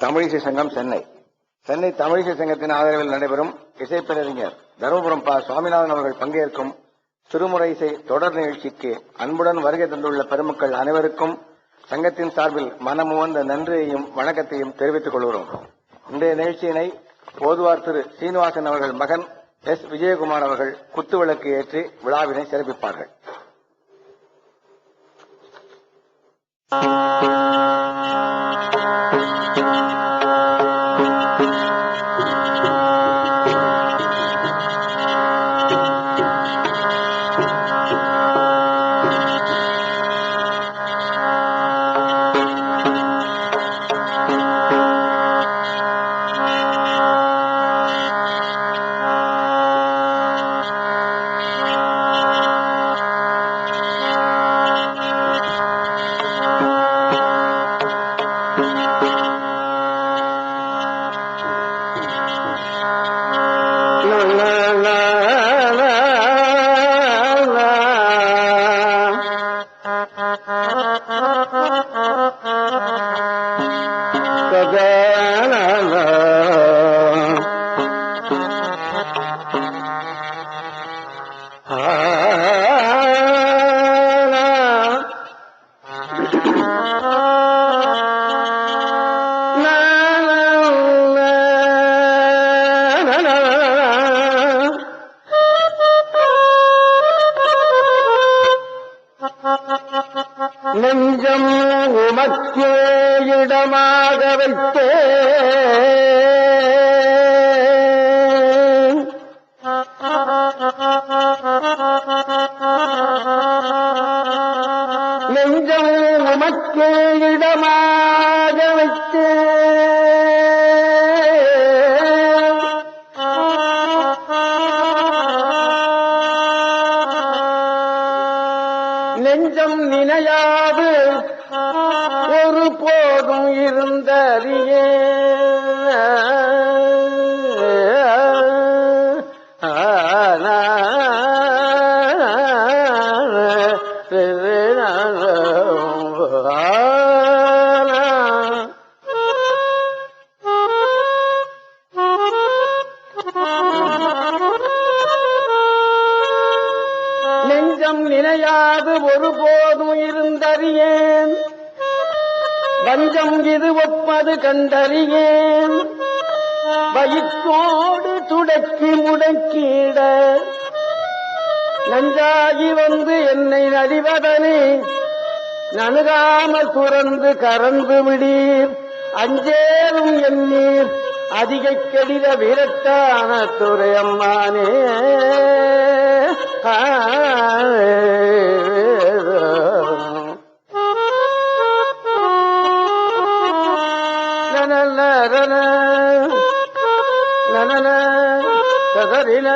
தமிழிசை சங்கம் சென்னை தமிழிசை சங்கத்தின் ஆதரவில் நடைபெறும் இசைப்பேரறிஞர் தருமபுரம் ப. சுவாமிநாதன் அவர்கள் பங்கேற்கும் திருமுறை இசை தொடர் நிகழ்ச்சிக்கு அன்புடன் வருகை தந்துள்ள பெருமக்கள் அனைவருக்கும் சங்கத்தின் சார்பில் மனமுவந்த நன்றியையும் வணக்கத்தையும் தெரிவித்துக் கொள்கிறோம். இன்றைய நிகழ்ச்சியினை ஓதுவார் திரு சீனிவாசன் அவர்கள் மகன் எஸ். விஜயகுமார் அவர்கள் குத்துவிளக்கு ஏற்றி விழாவினை சிறப்பிப்பார்கள். நெஞ்சம் உமக்கே இடமாக வைத்தே நெஞ்சம் உமக்கே இடமாக வைத்தே நெஞ்சம் நினையாது ஒரு போதும் இருந்தறியே நெஞ்சம் நினையாது ஒருபோதும் இருந்தறியேன் வஞ்சம் இது ஒப்பது கண்டறியேன் வயிற்றோடு துடக்கி முடக்கிட நஞ்சாகி வந்து என்னை நடிவதனே நணுகாமல் துறந்து கறந்து விடீர் அஞ்சேரும் எண்ணீர் அதிகை கெடித விரட்டான துறையம்மானே கதறின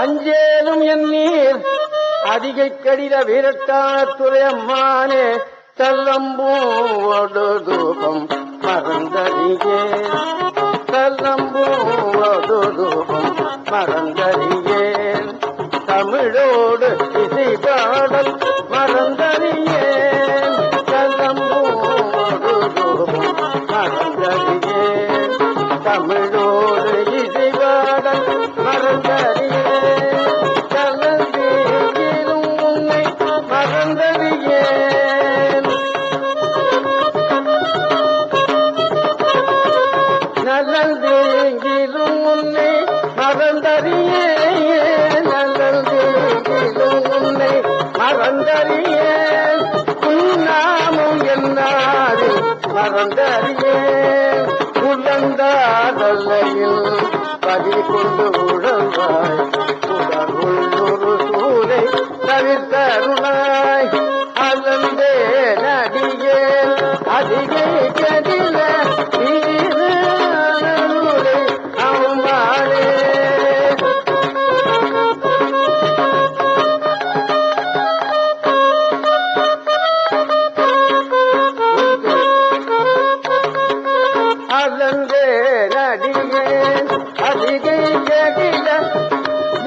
அஞ்சேலும் என் நீர் அதிகை கடித வீரட்டான துறையம்மானே தல்லம்பூவோடு தூபம் மறந்தறியே தல்லம்பூவோடு தூபம் மறந்தறியேன் தமிழோடு இசை பாடல் மறந்தறியேன் தல்லம்பூவோடு தூபம் மறந்தறியேன் தமிழோடு இசை பாடல் மறந்தறியேன் மறந்தறியேன் நல்லதேங்கிலும் உன்னை மறந்தறியேன் நல்லதேங்கிலும் உன்னை மறந்தறியேன் உன்னாமும் என்னாரில் மறந்தறியேன் உழந்தாதல்லையில் பதில் கொண்டு உழல்வாய் உடலுள்ளொரு சூரை தவிர்த்தருளாய் அலந்தே நடிகே அதிகை கடில ஆலந்தே நடிகே அதிகை கேட்டில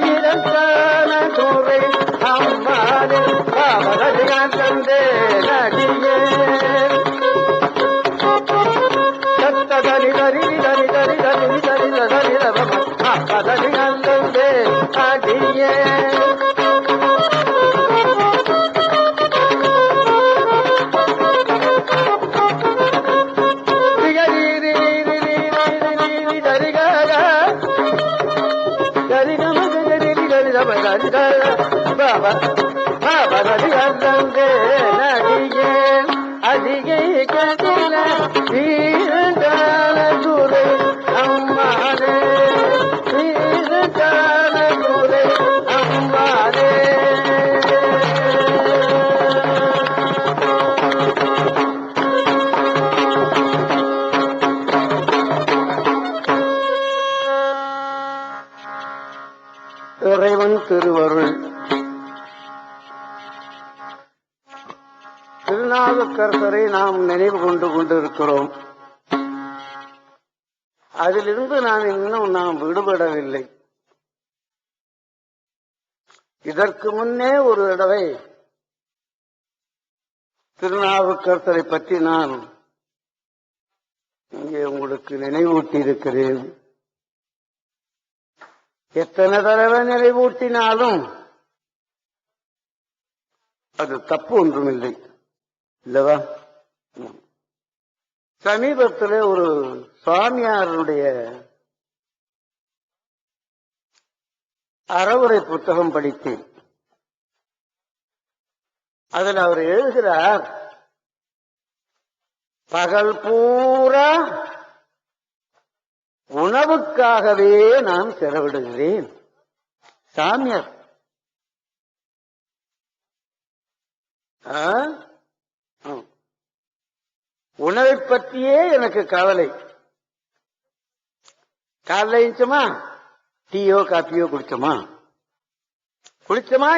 இலக்கான துறை அம்மானே பாவரதிகாந்தே நடிகே தரி தரி தரி தரி தரி தரி தரி தரி அடியே அதிகை கதில வீரதான துறை அம்மானே வீரதான துறை அம்மானே இறைவன் திருவருள் திருநாவுக்கரசரை நாம் நினைவு கொண்டிருக்கிறோம். அதிலிருந்து நாம் விடுபடவில்லை. இதற்கு முன்னே ஒரு தடவை திருநாவுக்கரசரை பற்றி நான் இங்கே உங்களுக்கு நினைவூட்டி இருக்கிறேன். எத்தனை தடவை நினைவூட்டினாலும் அது தப்பு ஒன்றுமில்லை, இல்லவா? சமீபத்தில் ஒரு சுவாமியாருடைய அறவுரை புத்தகம் படித்தேன். அதில் அவர் எழுதுகிறார், பகல் பூரா உணவுக்காகவே நான் செலவிடுகிறேன். சாமியார் உணவை பற்றியே எனக்கு கவலை. காலைல எழுந்தோமா, டீயோ காப்பியோ குடிச்சோமா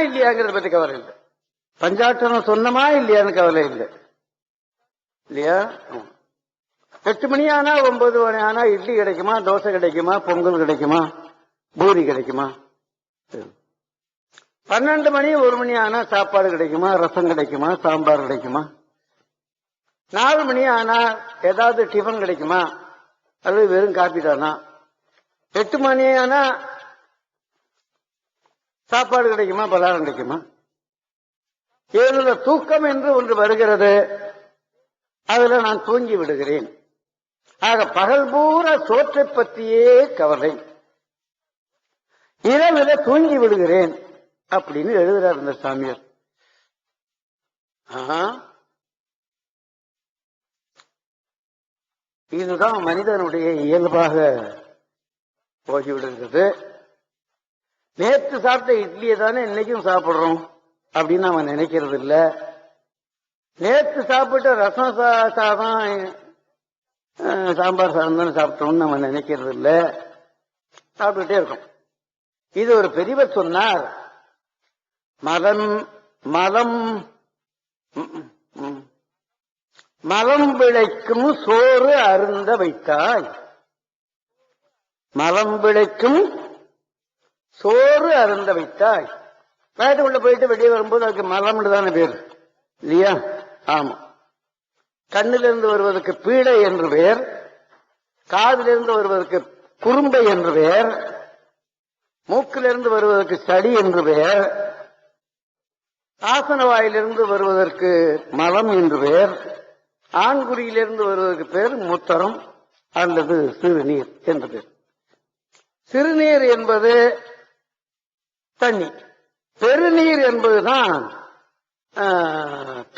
இல்லையாங்கிறத பத்தி கவலை இல்லை. பஞ்சாட்சரம் சொன்னமா இல்லையான்னு கவலை இல்லை, இல்லையா? 8 மணி ஆனா 9 மணி ஆனா இட்லி கிடைக்குமா, தோசை கிடைக்குமா, பொங்கல் கிடைக்குமா, பூரி கிடைக்குமா? 12 மணி 1 மணி ஆனா சாப்பாடு கிடைக்குமா, ரசம் கிடைக்குமா, சாம்பார் கிடைக்குமா? 4 மணி ஆனா ஏதாவது டிஃபன் கிடைக்குமா, அல்லது வெறும் காப்பி தானா? 8 மணி ஆனா சாப்பாடு கிடைக்குமா, பலகாரம் கிடைக்குமா? ஏழுல தூக்கம் என்று ஒன்று வருகிறது, அதுல நான் தூங்கி விடுகிறேன். ஆக பகல் பூரா சோற்றை பற்றியே கவலை, இரவுல தூங்கி விடுகிறேன் அப்படின்னு எழுதுறார் இந்த சாமியார். இதுதான் மனிதனுடைய இயல்பாக போகிவிடுகிறது. நேற்று சாப்பிட்ட இட்லியை தானே இன்னைக்கும் சாப்பிடுறோம் அப்படின்னு அவன் நினைக்கிறது இல்ல. நேற்று சாப்பிட்ட ரசம் சாதம் சாம்பார் சாதம் தானே சாப்பிட்டோம்னு நம்ம நினைக்கிறது இல்ல, சாப்பிட்டுட்டே இருக்கோம். இது ஒரு பெரியவர் சொன்னார், மலம் விளைக்கும் சோறு அருந்த வைத்தாய். மலம் விளைக்கும் சோறு அருந்த வைத்தாய். வயதுக்குள்ள போயிட்டு வெளியே வரும்போது அதுக்கு மலம்னு தானே பேர், இல்லையா? ஆமா. கண்ணிலிருந்து வருவதற்கு பீடை என்று பெயர், காதிலிருந்து வருவதற்கு குறும்பை என்று பெயர், மூக்கிலிருந்து வருவதற்கு சடி என்று பெயர், ஆசன வாயிலிருந்து வருவதற்கு மலம் என்று பெயர், ஆண்குறியிலிருந்து வருவதற்கு பேர் மூத்தரம் அல்லது சிறுநீர் என்று பெயர். சிறுநீர் என்பது தண்ணி, பெருநீர் என்பதுதான்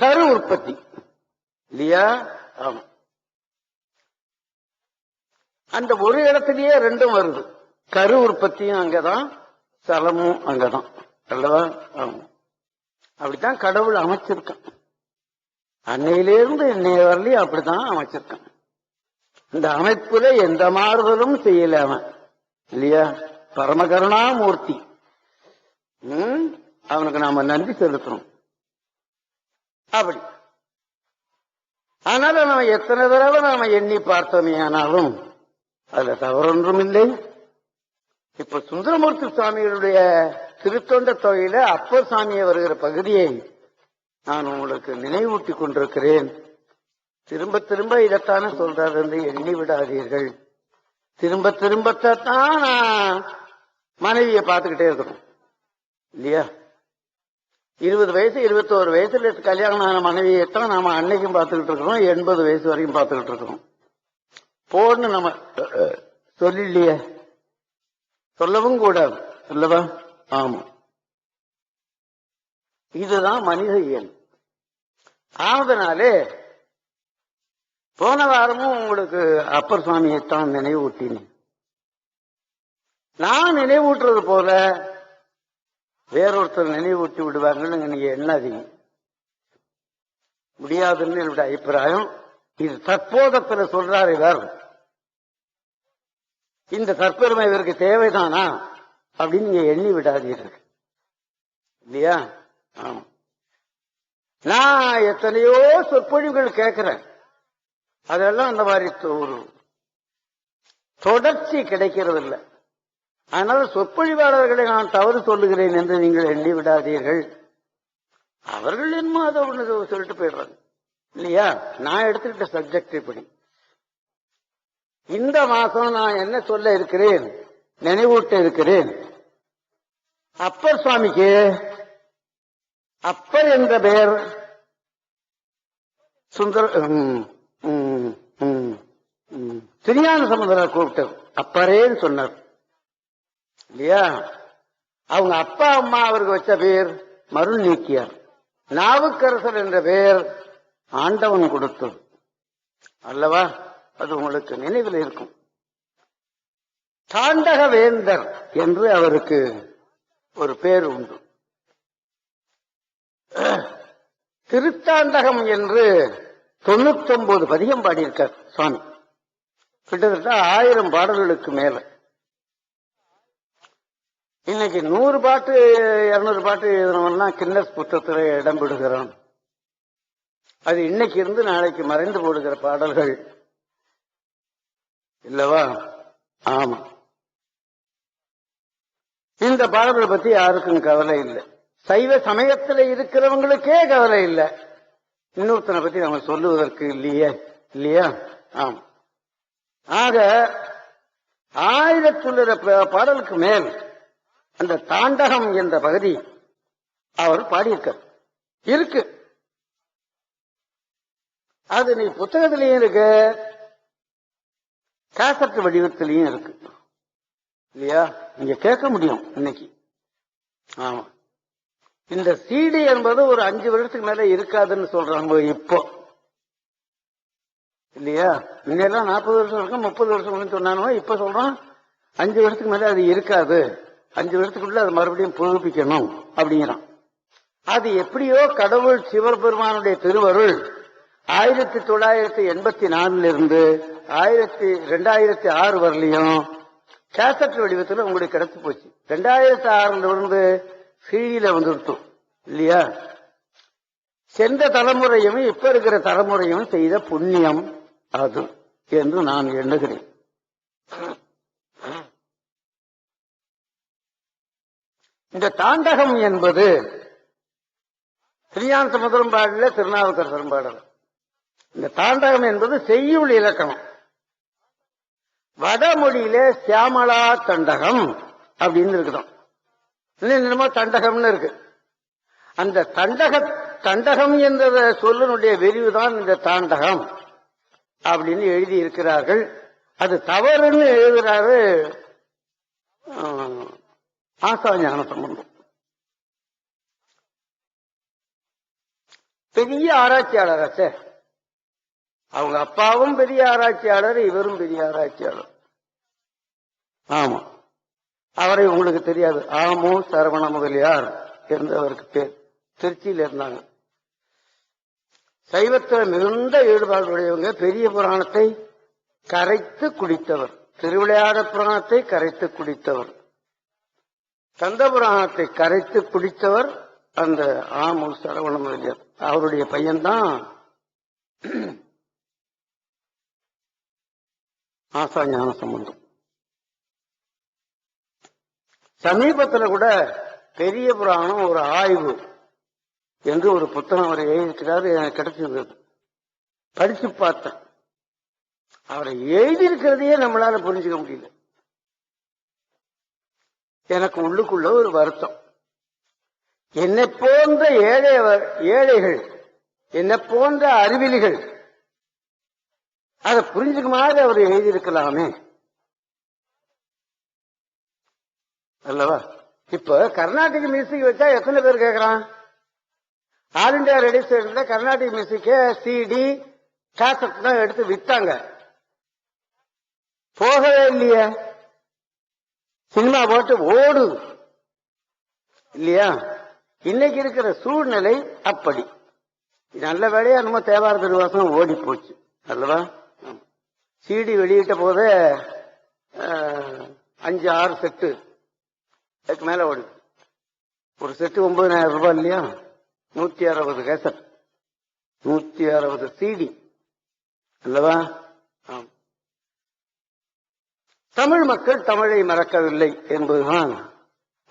கரு உற்பத்தி, இல்லையா? ஆமா. அந்த ஒரு இடத்திலேயே ரெண்டும் வருது, கரு உற்பத்தியும் அங்கதான், சலமும் அங்கதான், அல்லவா? ஆமா. அப்படித்தான் கடவுள் அமைச்சிருக்கான். அன்னையிலிருந்து இன்னைய வரலையும் அப்படித்தான் அமைச்சிருக்கான். இந்த அமைப்புல எந்த மாறுதலும் செய்யல அவன், இல்லையா? பரமகருணாமூர்த்தி. அவனுக்கு நாம நன்றி செலுத்தணும். அப்படி ஆனாலும் நம்ம எத்தனை தடவை நாம எண்ணி பார்த்தோமே ஆனாலும் அதுல தவறொன்றும் இல்லை. இப்ப சுந்தரமூர்த்தி சுவாமிகளுடைய திருத்தொண்ட தொகையில அப்பர் சாமியை வருகிற பகுதியை நான் உங்களுக்கு நினைவூட்டி கொண்டிருக்கிறேன். திரும்ப திரும்ப இதைத்தானே சொல்றாரு என்று எண்ணி விடாதீர்கள். திரும்ப திரும்பத்தான் நான் மனைவியை பார்த்துக்கிட்டே இருக்கணும் இல்லையா? 20 வயசு 21 வயசுல கல்யாணம் ஆன மனைவியைத்தான் நாம அன்னைக்கும் பார்த்துக்கிட்டு இருக்கிறோம், 80 வயசு வரைக்கும் பார்த்துக்கிட்டு இருக்கிறோம். போன்னு நம்ம சொல்லலையே, சொல்லவும் கூடாது இல்லவா? ஆமா, இதுதான் மனித இயல். ஆனதுனாலே போன வாரமும் உங்களுக்கு அப்பர் சுவாமியைத்தான் நினைவூட்டினேன். நான் நினைவூட்டுறது போல வேறொருத்தர் நினைவூட்டி விடுவாங்கன்னு நீங்க எண்ணாதீங்க. முடியாதுன்னு என்னுடைய அபிப்பிராயம். இது தற்போதத்தில் சொல்றாரு இவர். இந்த தற்பெருமை இவருக்கு தேவைதானா அப்படின்னு நீங்க எண்ணி விடாதீர்கள் இல்லையா? ஆமா, நான் எத்தனையோ சொற்பொழிவுகள் கேட்கிறேன். அதெல்லாம் அந்த மாதிரி ஒரு தொடர்ச்சி கிடைக்கிறது இல்லை. அதனால சொற்பொழிவாளர்களை நான் தவறு சொல்லுகிறேன் என்று நீங்கள் எண்ணி விடாதீர்கள். அவர்கள் என்னமோ அதை ஒண்ணு சொல்லிட்டு போயிடுறாங்க இல்லையா? நான் எடுத்துக்கிட்ட சப்ஜெக்ட் இப்படி. இந்த மாசம் நான் என்ன சொல்ல இருக்கிறேன், நினைவூட்ட இருக்கிறேன். அப்பர் சுவாமிக்கு அப்பர் என்ற பெயர் திருஞான சம்பந்தர் கூப்பிட்டார், அப்பரேன்னு சொன்னார் இல்லையா? அவங்க அப்பா அம்மா அவருக்கு வச்ச பேர் மருள் நீக்கியார். நாவுக்கரசர் என்ற பெயர் ஆண்டவன் கொடுத்தது அல்லவா? அது உங்களுக்கு நினைவில் இருக்கும். தாண்டக வேந்தர் என்று அவருக்கு ஒரு பேர் உண்டு. திருத்தாண்டகம் என்று 99 பதிகம் பாடியிருக்கார் சுவாமி. கிட்டத்தட்ட 1000 பாடல்களுக்கு மேல. இன்னைக்கு 100 பாட்டு 200 பாட்டு எழுதினவெல்லாம் கின்னஸ் புத்தகத்தில் இடம் பெறுகிறான். அது இன்னைக்கு இருந்து நாளைக்கு மறைந்து போடுகிற பாடல்கள் இல்லவா? ஆமா, இந்த பாடல்களை பத்தி யாருக்கும் கவலை இல்லை. சைவ சமயத்தில் இருக்கிறவங்களுக்கே கவலை இல்லை, இன்னொருத்தனை பத்தி நம்ம சொல்லுவதற்கு இல்லையே இல்லையா? ஆமா, ஆக 1000 பாடலுக்கு மேல் அந்த தாண்டகம் என்ற பகுதி அவர் பாடியிருக்கார். இருக்கு, அது நீ புத்தகத்திலையும் இருக்கு, கேசட் வடிவத்திலையும் இருக்கு இல்லையா? நீங்க கேட்க முடியும் இன்னைக்கு. ஆமா, இந்த சிடி என்பது ஒரு 5 வருஷத்துக்கு மேல இருக்காதுன்னு சொல்றாங்க இப்போ இல்லையா? முன்னெல்லாம் 40 வருஷம் இருக்கும், 30 வருஷம் சொன்னானோ, இப்ப சொல்றோம் 5 வருஷத்துக்கு மேல அது இருக்காது, 5 வருஷத்துக்குள்ள அது மறுபடியும் புதுப்பிக்கணும் அப்படிங்கிறான். அது எப்படியோ கடவுள் சிவபெருமானுடைய திருவருள் 1984 இருந்து 2006 வரலையும் கேசட் வடிவத்தில் உங்களுக்கு கிடைச்சு போச்சு. 2006 இருந்து சீடியில வந்துட்டோம் இல்லையா? சென்ற தலைமுறையும் இப்ப இருக்கிற தலைமுறையும் செய்த புண்ணியம் அது என்று நான் எண்ணுகிறேன். இந்த தாண்டகம் என்பது திருஞான சம்பந்தரும் பாடல, திருநாவுக்கரசரும் பாடல. இந்த தாண்டகம் என்பது செய்யுள் இலக்கணம். வடமொழியில சியாமலா தண்டகம் அப்படின்னு இருக்குதான், என்னமோ தண்டகம்னு இருக்கு. அந்த தண்டகம் என்ற சொல்லுனுடைய விரிவுதான் இந்த தாண்டகம் அப்படின்னு எழுதி இருக்கிறார்கள். அது தவறுன்னு எழுதுறாரு ஆசா ஞான சம்பந்தம். பெரிய ஆராய்ச்சியாளராச்சே, அவங்க அப்பாவும் பெரிய ஆராய்ச்சியாளர், இவரும் பெரிய ஆராய்ச்சியாளர். ஆமா, அவரை உங்களுக்கு தெரியாது, ஆமோ சரவண முதலியார் என்று அவருக்கு பேர். திருச்சியில் இருந்தாங்க. சைவத்தில் மிகுந்த ஈடுபாடுடையவங்க. பெரிய புராணத்தை கரைத்து குடித்தவர், திருவிளையாட புராணத்தை கரைத்து குடித்தவர், கந்த புராணத்தை கரைத்து குடித்தவர் அந்த ஆமு சரவண முதலியார். அவருடைய பையன்தான் ஆசா ஞான சம்பந்தம். சமீபத்துல கூட பெரிய புராணம் ஒரு ஆய்வு என்று ஒரு புத்தகம் அவர் எழுதியிருக்கிறார். எனக்கு கிடைச்சிருந்தது, படிச்சு பார்த்தேன். அவரை எழுதியிருக்கிறதையே நம்மளால புரிஞ்சுக்க முடியல. எனக்கு உள்ளுக்குள்ள ஒரு வருத்தம். என்னை போன்ற ஏழைகள், என்னை போன்ற அறிவிலிகள் அதை புரிஞ்சுக்க மாதிரி அவர் எழுதியிருக்கலாமே அல்லவா? இப்ப கர்நாடிக் மியூசிக் வச்சா எத்தனை பேர் கேட்கறான்? ஆல் இண்டியா ரேடியோ ஸ்டேஷன்ல கர்நாடிக் மியூசிக்க சிடி கேசட் தான் எடுத்து வித்தாங்க, போகவே இல்லையா? சினிமா போட்டு ஓடுது இல்லையா? இன்னைக்கு இருக்கிற சூழ்நிலை அப்படி. நல்ல வேலையா நம்ம தேவார திருவாசம் ஓடி போச்சு அல்லவா? சிடி வெளியிட்ட போதே 5-6 செட்டு அதுக்கு மேல ஓடுது. ஒரு செட்டு 9,000 ரூபாய் இல்லையா? 160 கேசட், 160 சிடி அல்லவா? தமிழ் மக்கள் தமிழை மறக்கவில்லை என்பதுதான்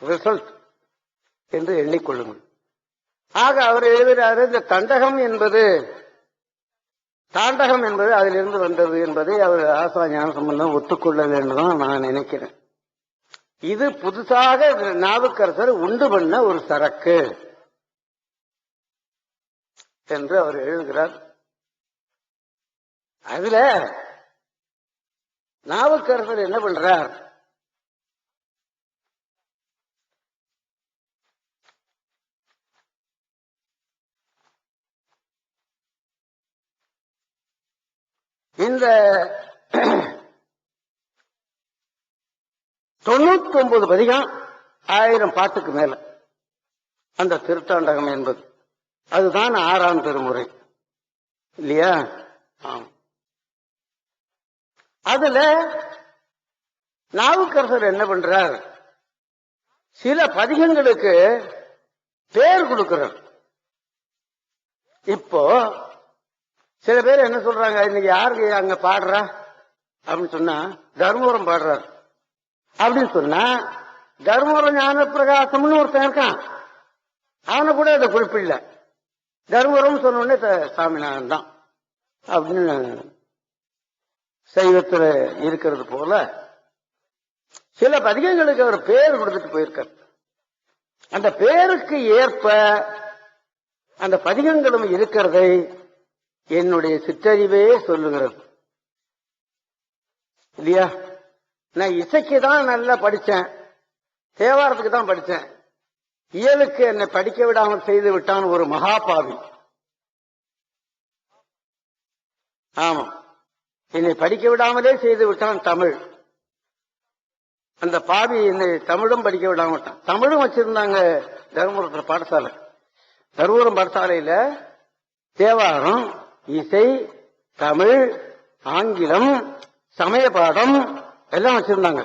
ரிசல்ட் என்று எண்ணிக்கொள்ளுங்கள். ஆக அவர் எழுதுகிறாரு, இந்த தாண்டகம் என்பது அதிலிருந்து வந்தது என்பதை அவர் ஆசா ஞான சம்பந்தம் ஒத்துக்கொள்ள வேண்டும் நான் நினைக்கிறேன். இது புதுசாக நாவுக்கரசர் உண்டு பண்ண ஒரு சரக்கு என்று அவர் எழுதுகிறார். அதுல நாவுக்கரசர் என்ன பண்றார்? இந்த 99 பதிகம் 1000 பாட்டுக்கு மேல அந்த திருத்தாண்டகம் என்பது அதுதான் 6ஆம் திருமுறை இல்லையா? அதுல நாவுக்கரசர் என்ன பண்றார்? சில பதிகங்களுக்கு பேர் கொடுக்கிறார். இப்போ சில பேர் என்ன சொல்றாங்க, இன்னைக்கு யாருக்கு அங்க பாடுறா அப்படின்னு சொன்னா தர்மபுரம் பாடுறார் அப்படின்னு சொன்னா, தர்மபுரம் ஞான பிரகாசம்னு ஒருத்தன் இருக்கான், அவனை கூட அதை குறிப்பிடல. தர்மபுரம் சொன்ன உடனே சாமிநாதன் தான் அப்படின்னு சைவத்துல இருக்கிறது போல சில பதிகங்களுக்கு அவர் பேர் கொடுத்துட்டு போயிருக்கார். அந்த பேருக்கு ஏற்ப அந்த பதிகங்களும் இருக்கிறதை என்னுடைய சிற்றறிவே சொல்லுகிறது இல்லையா? நான் இசைக்கு தான் நல்லா படிச்சேன், தேவாரத்துக்கு தான் படிச்சேன், இயலுக்கு என்னை படிக்க விடாமல் செய்து விட்டான் ஒரு மகாபாவி. ஆமா, என்னை படிக்க விடாமலே செய்து விட்டான் தமிழ். அந்த பாவி என்னை தமிழும் படிக்க விடாம விட்டான். தமிழும் வச்சிருந்தாங்க தருமபுரத்தில் பாடசாலை. தருமபுரம் பாடசாலையில தேவாரம், இசை, தமிழ், ஆங்கிலம், சமய பாடம் எல்லாம் வச்சிருந்தாங்க.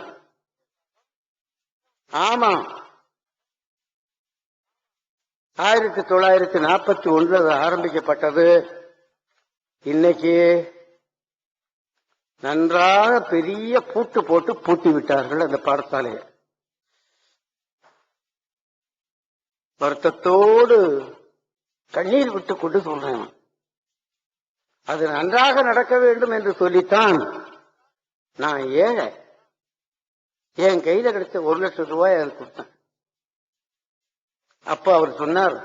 ஆமா, 1941 ஆரம்பிக்கப்பட்டது. இன்னைக்கு நன்றாக பெரிய பூட்டு போட்டு பூட்டி விட்டார்கள் அந்த பாடசாலையை. வருத்தத்தோடு கண்ணீர் விட்டு கொண்டு சொல்றேன், அது நன்றாக நடக்க வேண்டும் என்று சொல்லித்தான் நான் ஏழை. என் கையில கிடைச்ச 1 லட்சம் ரூபாய் எனக்கு கொடுத்தேன். அப்ப அவர் சொன்னார்,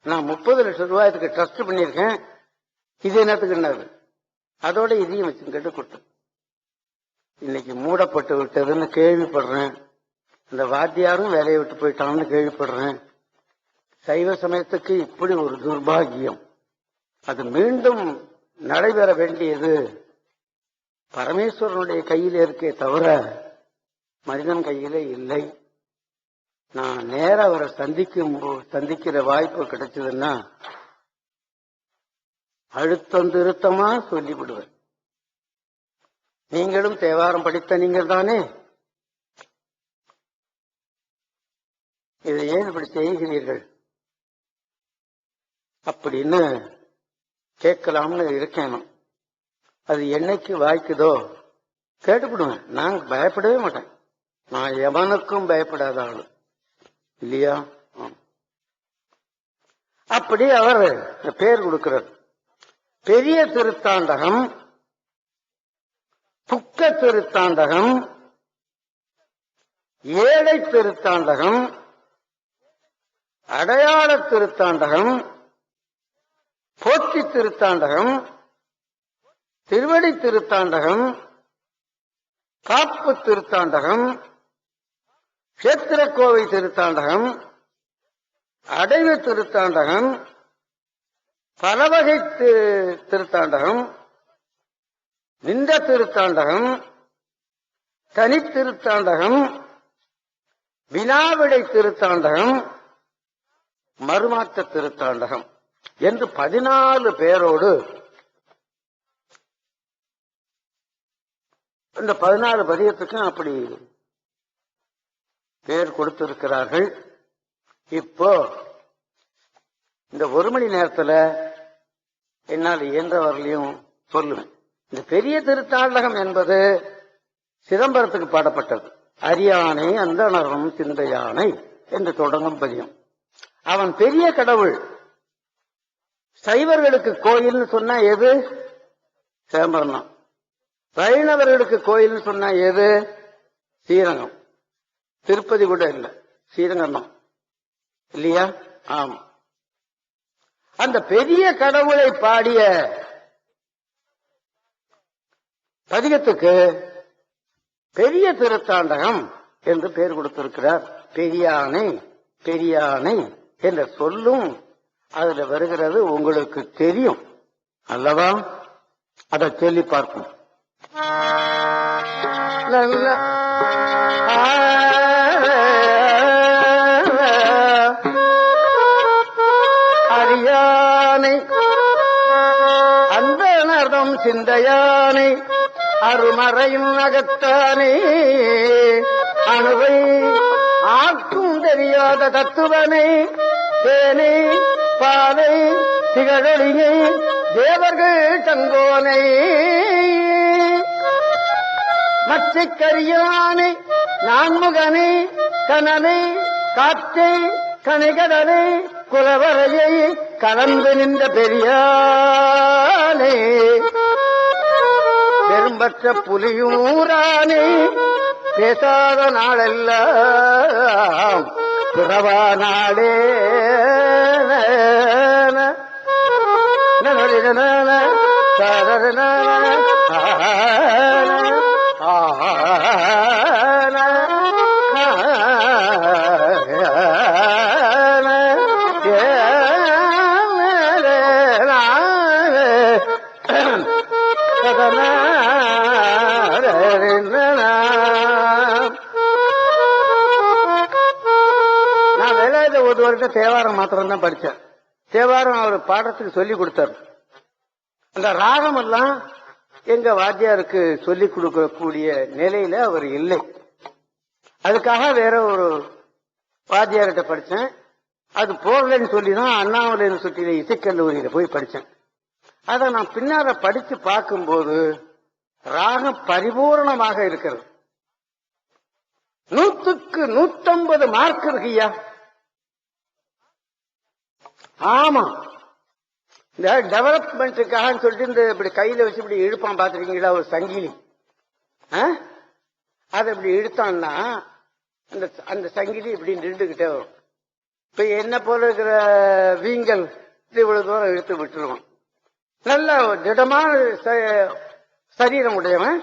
நான் 30 லட்சம் ரூபாய்க்கு ட்ரஸ்ட் பண்ணியிருக்கேன், இது என்னத்துக்குன்னாரு. அதோட இதையும் வச்சு கேட்டு கொடுத்தேன். இன்னைக்கு மூடப்பட்டு விட்டதுன்னு கேள்விப்படுறேன். இந்த வாத்தியாரும் வேலையை விட்டு போயிட்டான்னு கேள்விப்படுறேன். சைவ சமயத்துக்கு இப்படி ஒரு துர்பாகியம். அது மீண்டும் நடைபெற வேண்டியது பரமேஸ்வரனுடைய கையில இருக்கே தவிர மனிதன் கையிலே இல்லை. நான் நேர அவரை சந்திக்கிற வாய்ப்பு கிடைச்சதுன்னா அழுத்தம் திருத்தமா சொல்லிவிடுவேன். நீங்களும் தேவாரம் படித்த நீங்கள் தானே, இதை ஏன் இப்படி செய்கிறீர்கள் அப்படின்னு கேட்கலாம்னு இருக்கேன். அது என்னைக்கு வாய்க்குதோ கேட்டுக்கிடுவேன். நான் பயப்படவே மாட்டேன். நான் எவனுக்கும் பயப்படாத ஆளு இல்லையா? அப்படி அவர் பேர் கொடுக்கிறார். பெரிய திருத்தாண்டகம், துக்க திருத்தாண்டகம், ஏழை திருத்தாண்டகம், அடையாள திருத்தாண்டகம், போற்றி திருத்தாண்டகம், திருவடி திருத்தாண்டகம், காப்பு திருத்தாண்டகம், கஷேத்திரக்கோவை திருத்தாண்டகம், அடைவு திருத்தாண்டகம், பலவகை திருத்தாண்டகம், நின்ற திருத்தாண்டகம், தனித்திருத்தாண்டகம், வினாவிடை திருத்தாண்டகம், மறுமாற்ற திருத்தாண்டகம் என்று 14 பேரோடு இந்த 14 பதியத்துக்கும் அப்படி பேர் கொடுத்திருக்கிறார்கள். இப்போ இந்த 1 மணி நேரத்தில் என்னால் இயன்றவர்களையும் சொல்லுவேன். இந்த பெரிய திருத்தாண்டகம் என்பது சிதம்பரத்துக்கு பாடப்பட்டது. அரியானை அந்தணரும் சிந்தையானை என்று தொடங்கும் பதியம். அவன் பெரிய கடவுள். சைவர்களுக்கு கோயில்னு சொன்னா எது? சிதம்பரம் தான். வைணவர்களுக்கு கோயில்னு சொன்னா எது? ஸ்ரீரங்கம். திருப்பதி கூட இல்லை, ஸ்ரீரங்கம் தான் இல்லையா? ஆமா. அந்த பெரிய கடவுளை பாடிய பதிகத்துக்கு பெரிய திருத்தாண்டகம் என்று பெயர் கொடுத்திருக்கிறார். பெரியானை பெரியானை என்ற சொல்லும் அதுல வருகிறது. உங்களுக்கு தெரியும் அல்லவா? அதை சொல்லி பார்ப்போம். அரியானை அந்தணர்தம் சிந்தையானை அருமறையும் அகத்தானே அணுவை ஆக்கும் தெரியாத தத்துவனை தேனை பாலை திகழொழியை தேவர்கள் தங்கோனை மச்சைக்கரியானை நான்முகனை கனனை காற்றை கனைகடலை குலவரையை கலந்து நின்ற பெரியானே பெரும்பற்ற புலியூரானே பேசாத நாளெல்லாம் பிறவா நாளே ஒரு வருஷம் தேவாரம் மாத்திரம் தான் படிச்சேன். தேவாரம் அவர் பாடத்துக்கு சொல்லி கொடுத்தார். அந்த ராகம் எல்லாம் எங்க வாத்தியாருக்கு சொல்லிக் கொடுக்கக்கூடிய நிலையில அவர் இல்லை. அதுக்காக வேற ஒரு வாத்தியார்கிட்ட படிச்சேன். அது போகலன்னு சொல்லிதான் அண்ணாமலை யூனிவர்சிட்டியில இசைக்கல்லூரியில போய் படிச்சேன். அதை நான் பின்னால படிச்சு பார்க்கும்போது ராகம் பரிபூர்ணமாக இருக்கிறது. 100க்கு 150 மார்க் இருக்குய்யா. ஆமா, இந்த டெவலப்மெண்ட்டுக்காக சொல்லிட்டு இந்த இப்படி கையில வச்சு இப்படி இழுப்பான் பாத்துருக்கீங்களா ஒரு சங்கிலி? அதை இப்படி இழுத்தான்னா அந்த சங்கிலி இப்படி நின்றுகிட்டே வரும். இப்ப என்ன போல இருக்கிற வீங்கல் இவ்வளவு தூரம் இழுத்து விட்டுருவான். நல்ல திடமான சரீரம் உடையவன்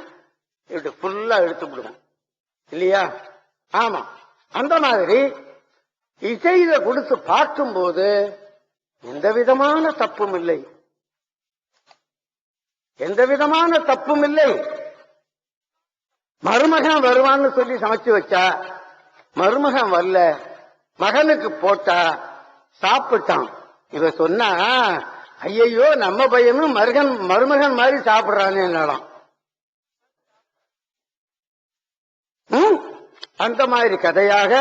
இப்படி ஃபுல்லா இழுத்து விடுவான் இல்லையா? ஆமா, அந்த மாதிரி இசையில கொடுத்து பார்க்கும்போது எந்த விதமான தப்பும் இல்லை, எந்த விதமான தப்பும் இல்லை. மருமகன் வருவான்னு சொல்லி சமைச்சு வச்சா மருமகன் வரல, மகனுக்கு போட்டா சாப்பிட்டான். இவ சொன்னா ஐயையோ நம்ம பையனும் மருமகன் மாதிரி சாப்பிடுறான்னு என்னாலாம். அந்த மாதிரி கதையாக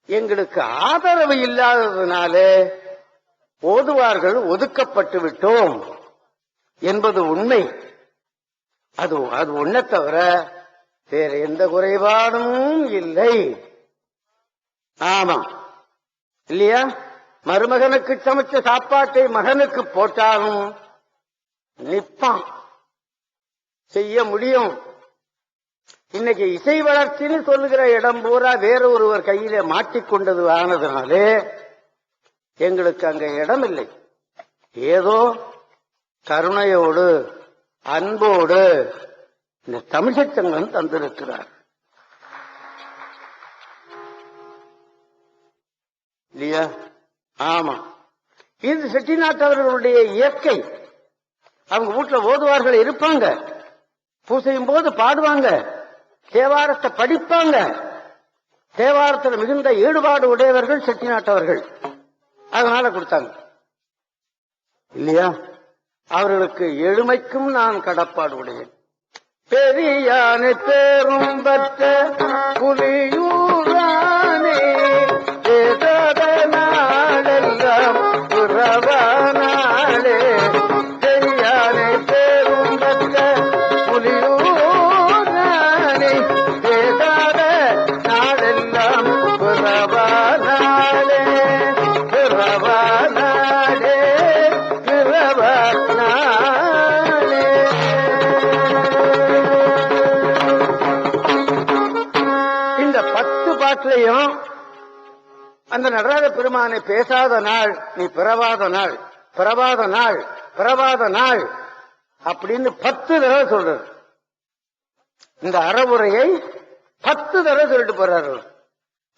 எங்களுக்கு ஆதரவு இல்லாததுனால ஓதுவார்கள் ஒதுக்கப்பட்டு விட்டோம் என்பது உண்மை. அது ஒன்ன தவிர வேற எந்த குறைபாடும் இல்லை. ஆமா இல்லையா? மருமகனுக்கு சமைச்ச சாப்பாட்டை மகனுக்கு போட்டாலும் நிப்பான், செய்ய முடியும். இன்னைக்கு இசை வளர்ச்சின்னு சொல்லுகிற இடம் பூரா வேற ஒருவர் கையில மாட்டிக்கொண்டது ஆனதுனாலே எங்களுக்கு அங்க இடம் இல்லை. ஏதோ கருணையோடு அன்போடு இந்த தமிழ்ச் சங்கம் தந்திருக்கிறார் இல்லையா? ஆமா, இது செட்டிநாட்டவர்களுடைய இயற்கை. அவங்க வீட்டுல ஓதுவார்கள் இருப்பாங்க, பூசையும் போது பாடுவாங்க, தேவாரத்தை படிப்பாங்க. தேவாரத்தில் மிகுந்த ஈடுபாடு உடையவர்கள் செட்டிநாட்டவர்கள், அதனால கொடுத்தாங்க இல்லையா? அவர்களுக்கு எளிமைக்கும் நான் கடப்பாடு உடையேன். பெரியானை பேரும் பற்ற புலியூரானே நாளெல்லாம் உறவானாளே. பெரியானை பேரும் பற்ற புலியூரானே பேசாத நாளெல்லாம் உறவானாளே உறவானாளே உறவானாளே. இந்த 10 பாட்டிலையும் அந்த நடராஜ பெருமானை பேசாத நாள் நீ பிறவாத நாள், பிறவாத நாள், பிறவாத நாள் அப்படின்னு 10 தடவை சொல்றது. இந்த அறவுரையை 10 தடவை சொல்லிட்டு போறாரு.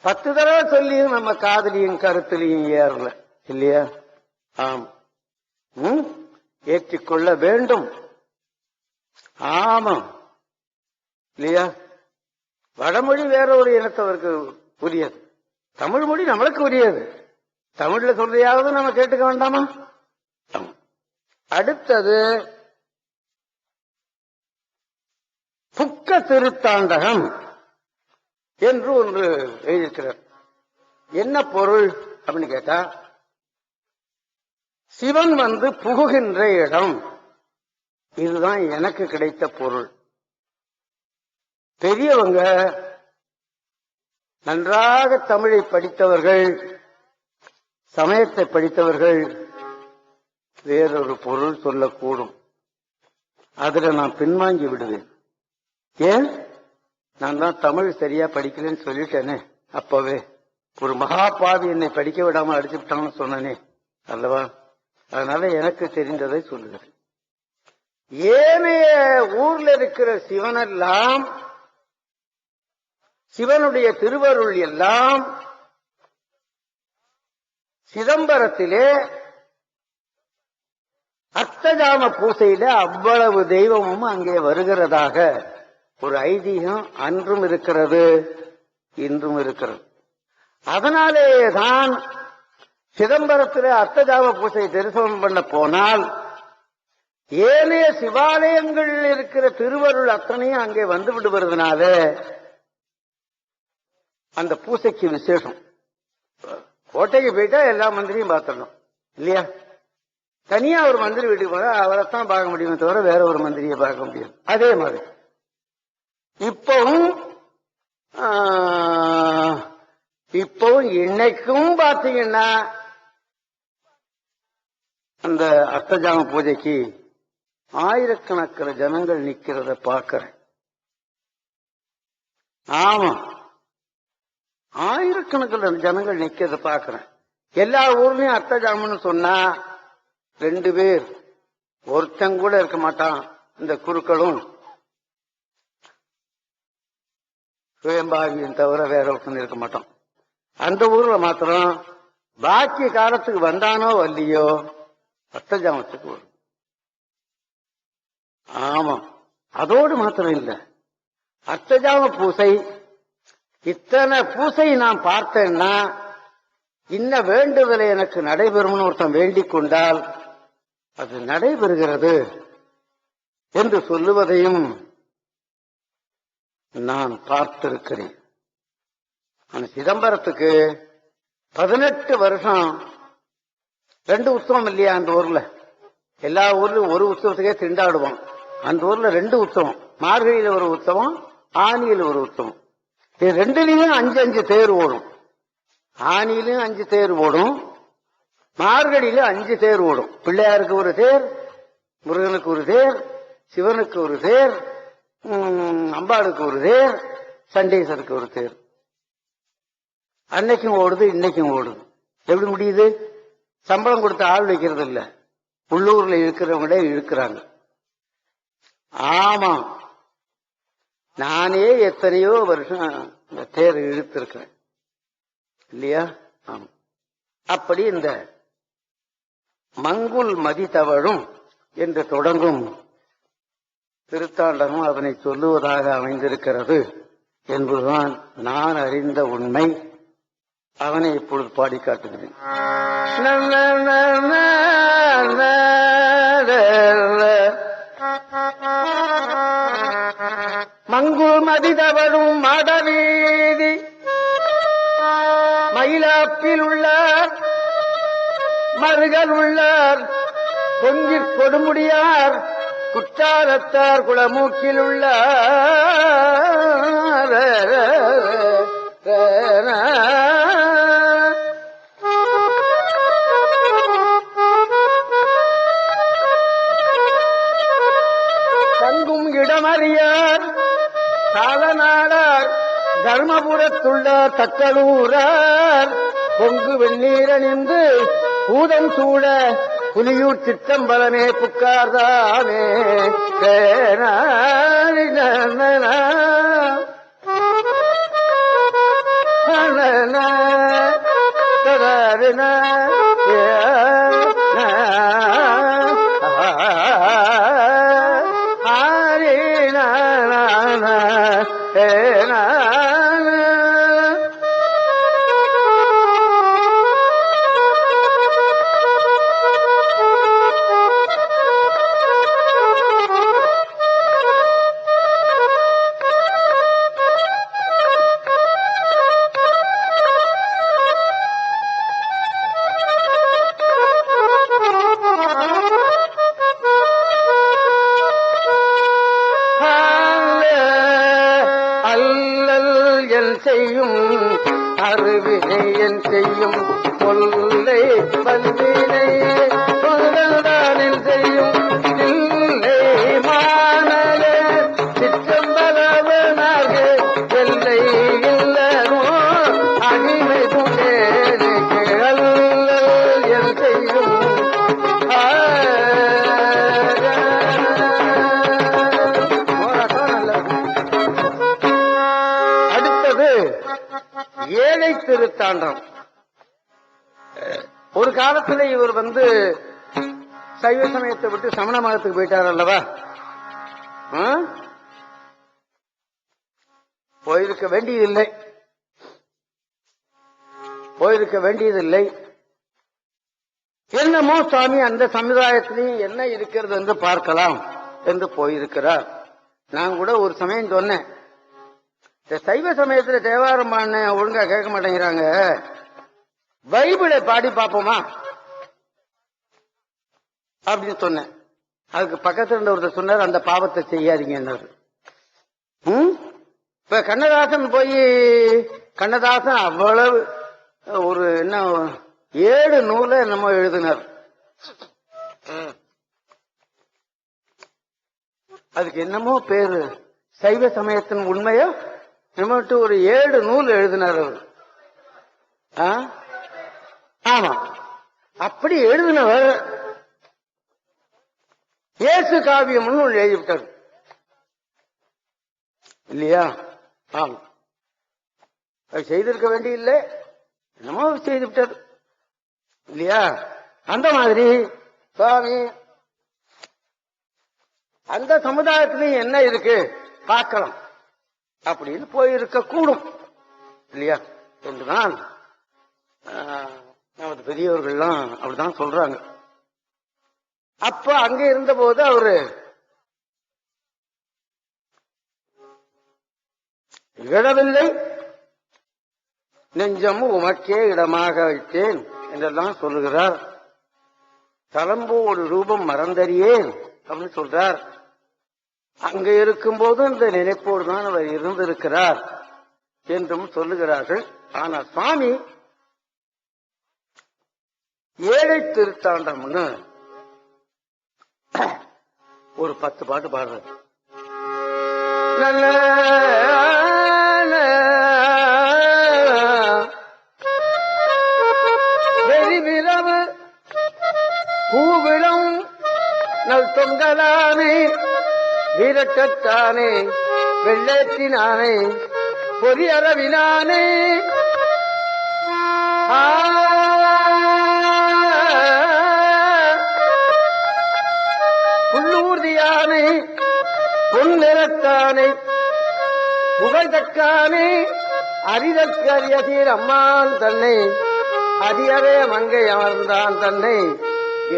10 தடவை சொல்லியும் நம்ம காதலியும் கருத்திலையும் ஏறல இல்லையா? ஆம், ஏற்றிக்கொள்ள வேண்டும். ஆமா இல்லையா? வடமொழி வேற ஒரு இனத்தவருக்கு உரியது, தமிழ் மொழி நம்மளுக்கு உரியது. தமிழ்ல சொல்றதையாவது நம்ம கேட்டுக்க வேண்டாமா? அடுத்தது புக்க திருத்தாண்டகம் என்று ஒன்று எழுதியிருக்கிறார். என்ன பொருள் அப்படின்னு கேட்டா, சிவன் வந்து புகுகின்ற இடம். இதுதான் எனக்கு கிடைத்த பொருள். பெரியவங்க நன்றாக தமிழை படித்தவர்கள், சமயத்தை படித்தவர்கள் வேறொரு பொருள் சொல்லக்கூடும். அதுல நான் பின்வாங்கி விடுவேன். ஏன்? நான் தான் தமிழ் சரியா படிக்கலன்னு சொல்லிட்டேனே அப்பவே. ஒரு மகாபாவி என்னை படிக்க விடாம அடிச்சு விட்டான்னு சொன்னனே அல்லவா? அதனால எனக்கு தெரிந்ததை சொல்லுகிறேன். ஏனைய ஊர்ல இருக்கிற சிவனெல்லாம், சிவனுடைய திருவருள் எல்லாம் சிதம்பரத்திலே அர்த்தஜாம பூசையில அவ்வளவு தெய்வமும் அங்கே வருகிறதாக ஒரு ஐதீகம் அன்றும் இருக்கிறது, இன்றும் இருக்கிறது. அதனாலேதான் சிதம்பரத்திலே அர்த்தஜாம பூசை தரிசனம் பண்ண போனால் ஏனைய சிவாலயங்களில் இருக்கிற திருவருள் அத்தனையும் அங்கே வந்து விடுவதனால அந்த பூசைக்கு விசேஷம். கோட்டைக்கு போயிட்டா எல்லா மந்திரியும் பார்த்துடணும் இல்லையா? தனியா ஒரு மந்திரி வீட்டுக்கு போனா அவரைத்தான் பார்க்க முடியுமே தவிர வேற ஒரு மந்திரியை பார்க்க முடியும். அதே மாதிரி இப்பவும் இன்னைக்கும் பாத்தீங்கன்னா அந்த அர்த்தஜாம பூஜைக்கு ஆயிரக்கணக்கில் ஜனங்கள் நிக்கிறத பார்க்கிறேன். ஆமா, ஆயிரக்கணக்கில் ஜனங்கள் நிக்கிறத பார்க்கிறேன். எல்லா ஊர்லயும் அர்த்தஜாமன்னு சொன்னா 2 பேர், ஒருத்தன் கூட இருக்க மாட்டான். இந்த குருக்களும் சுயம்பாவியும் தவிர வேற ஒருத்தன் இருக்க மாட்டான். அந்த ஊர்ல மாத்திரம் பாக்கி காலத்துக்கு வந்தானோ வரலையோ அர்த்தஜாமத்துக்கு வரும். ஆமா, அதோடு மாத்திரம் இல்ல, அர்த்தஜாம பூசை இத்தனை பூசை நான் பார்த்தேன்னா இன்ன வேண்டுதலை எனக்கு நடைபெறும்னு ஒருத்தன் வேண்டிக் கொண்டால் அது நடைபெறுகிறது என்று சொல்லுவதையும் நான் பார்த்திருக்கிறேன். அந்த சிதம்பரத்துக்கு 18 வருஷம் 2 உற்சவம் இல்லையா? அந்த ஊர்ல எல்லா ஊர்லயும் ஒரு உற்சவத்துக்கே திண்டாடுவோம். அந்த ஊர்ல 2 உற்சவம், மார்கழியில ஒரு உற்சவம், ஆனியில ஒரு உற்சவம். இது 2லயும் 5 தேர் ஓடும். ஆனியிலும் 5 தேர் ஓடும், மார்கழியில 5 தேர் ஓடும். பிள்ளையாருக்கு ஒரு தேர், முருகனுக்கு ஒரு தேர், சிவனுக்கு ஒரு தேர், அம்பாளுக்கு ஒரு தேர், சண்டீசருக்கு ஒரு தேர். அன்னைக்கும் ஓடுது, இன்னைக்கும் ஓடுது. எப்படி முடியுது? சம்பளம் கொடுத்து ஆள் வைக்கிறது இல்ல, உள்ளூர்ல இருக்கிறவங்களே இழுக்கிறாங்க. ஆமா, நானே எத்தனையோ வருஷம் இந்த தேர் இழுத்திருக்கிறேன் இல்லையா? ஆமா. அப்படி இந்த மங்குல் மதி தவழும் என்று தொடங்கும் திருத்தாண்டமும் அதனை சொல்லுவதாக அமைந்திருக்கிறது என்பதுதான் நான் அறிந்த உண்மை. அவனை இப்பொழுது பாடி காட்டுகிறேன். மங்குல் மதி தவழும் மாடவீதி மயிலாப்பில் உள்ளார், மருகல் உள்ளார், பொங்கிற் கொடுமுடியார், குற்றாலத்தார் குளமூக்கில் உள்ளார். தங்கும் இடமறியார் சாதனாடார், தர்மபுரத்துள்ளார் தக்கலூரார், பொங்கு வெந்நீரணிந்து பூதம் சூழ புலியூர் சிற்றம்பலமே புக்கார்தானே. செய்யும் அருவினை என் செய்யும் கொல்லை பல்வினை சொல்தான் செய்யும் இல்லை மானலே சிற்றம்பலவனாக எல்லை இல்லமோ அடிமை துண்டேனுக்கு அல்லல் என் செய்யும். ஏழை திருத்தாண்டம். ஒரு காலத்துல இவர் சைவ சமயத்தை விட்டு சமண மதத்துக்கு போயிட்டார் அல்லவா? போயிருக்க வேண்டியதில்லை. என்னமோ சுவாமி அந்த சமுதாயத்திலையும் என்ன இருக்கிறது என்று பார்க்கலாம் என்று போயிருக்கிறார். நான் கூட ஒரு சமயம் சொன்னேன், சைவ சமயத்துல தேவாரம் பாடின ஒழுங்கா கேட்க மாட்டேங்கிறாங்க, பைபிளை பாடி பார்ப்போமா அப்படின்னு சொன்னேன். அதுக்கு பக்கத்துல இருந்த ஒருத்தர் சொன்னார், அந்த பாவத்தை செய்யாதீங்க. இப்ப கண்ணதாசன் அவ்வளவு ஒரு 7 நூலை என்னமோ எழுதினார். அதுக்கு என்னமோ பேரு, சைவ சமயத்தின் உண்மையோ நம்மட்டு ஒரு 7 நூல் எழுதினார் அவர். ஆமா, அப்படி எழுதினவர் இயேசு காவியம்னு ஒன்று எழுதிவிட்டார் இல்லையா? ஆமா, அது செய்திருக்க வேண்டியதில்லை, என்னமோ செய்து விட்டார் இல்லையா? அந்த மாதிரி சுவாமி அந்த சமுதாயத்திலையும் என்ன இருக்கு பார்க்கலாம் அப்படின்னு போயிருக்க கூடும் இல்லையா என்றுதான் நமது பெரியவர்கள்லாம் அப்படிதான் சொல்றாங்க. அப்ப அங்க இருந்த போது அவரு இழவில்லை, நெஞ்சமும் உமக்கே இடமாக வைத்தேன் என்றெல்லாம் சொல்லுகிறார். தளம்போடு ரூபம் மறந்தறியேன் அப்படின்னு சொல்றார். அங்க இருக்கும்போது இந்த நினைப்போடு தான் அவர் இருந்திருக்கிறார் என்றும் சொல்லுகிறார்கள். ஆனா சுவாமி ஏழை திருத்தாண்டம்னு ஒரு 10 பாட்டு பாடுறார். வெறிவிரவு பூவிடம் நல் தொங்கலானே வீரட்டானே வெள்ளேற்றினானே பொறியறவினானே புல்லூர்தியானே பொன்னிறத்தானே புகழ்தக்கானே அரிதற்கு அரியதீர் அம்மான் தன்னை அதியவே மங்கை அமர்ந்தான் தன்னை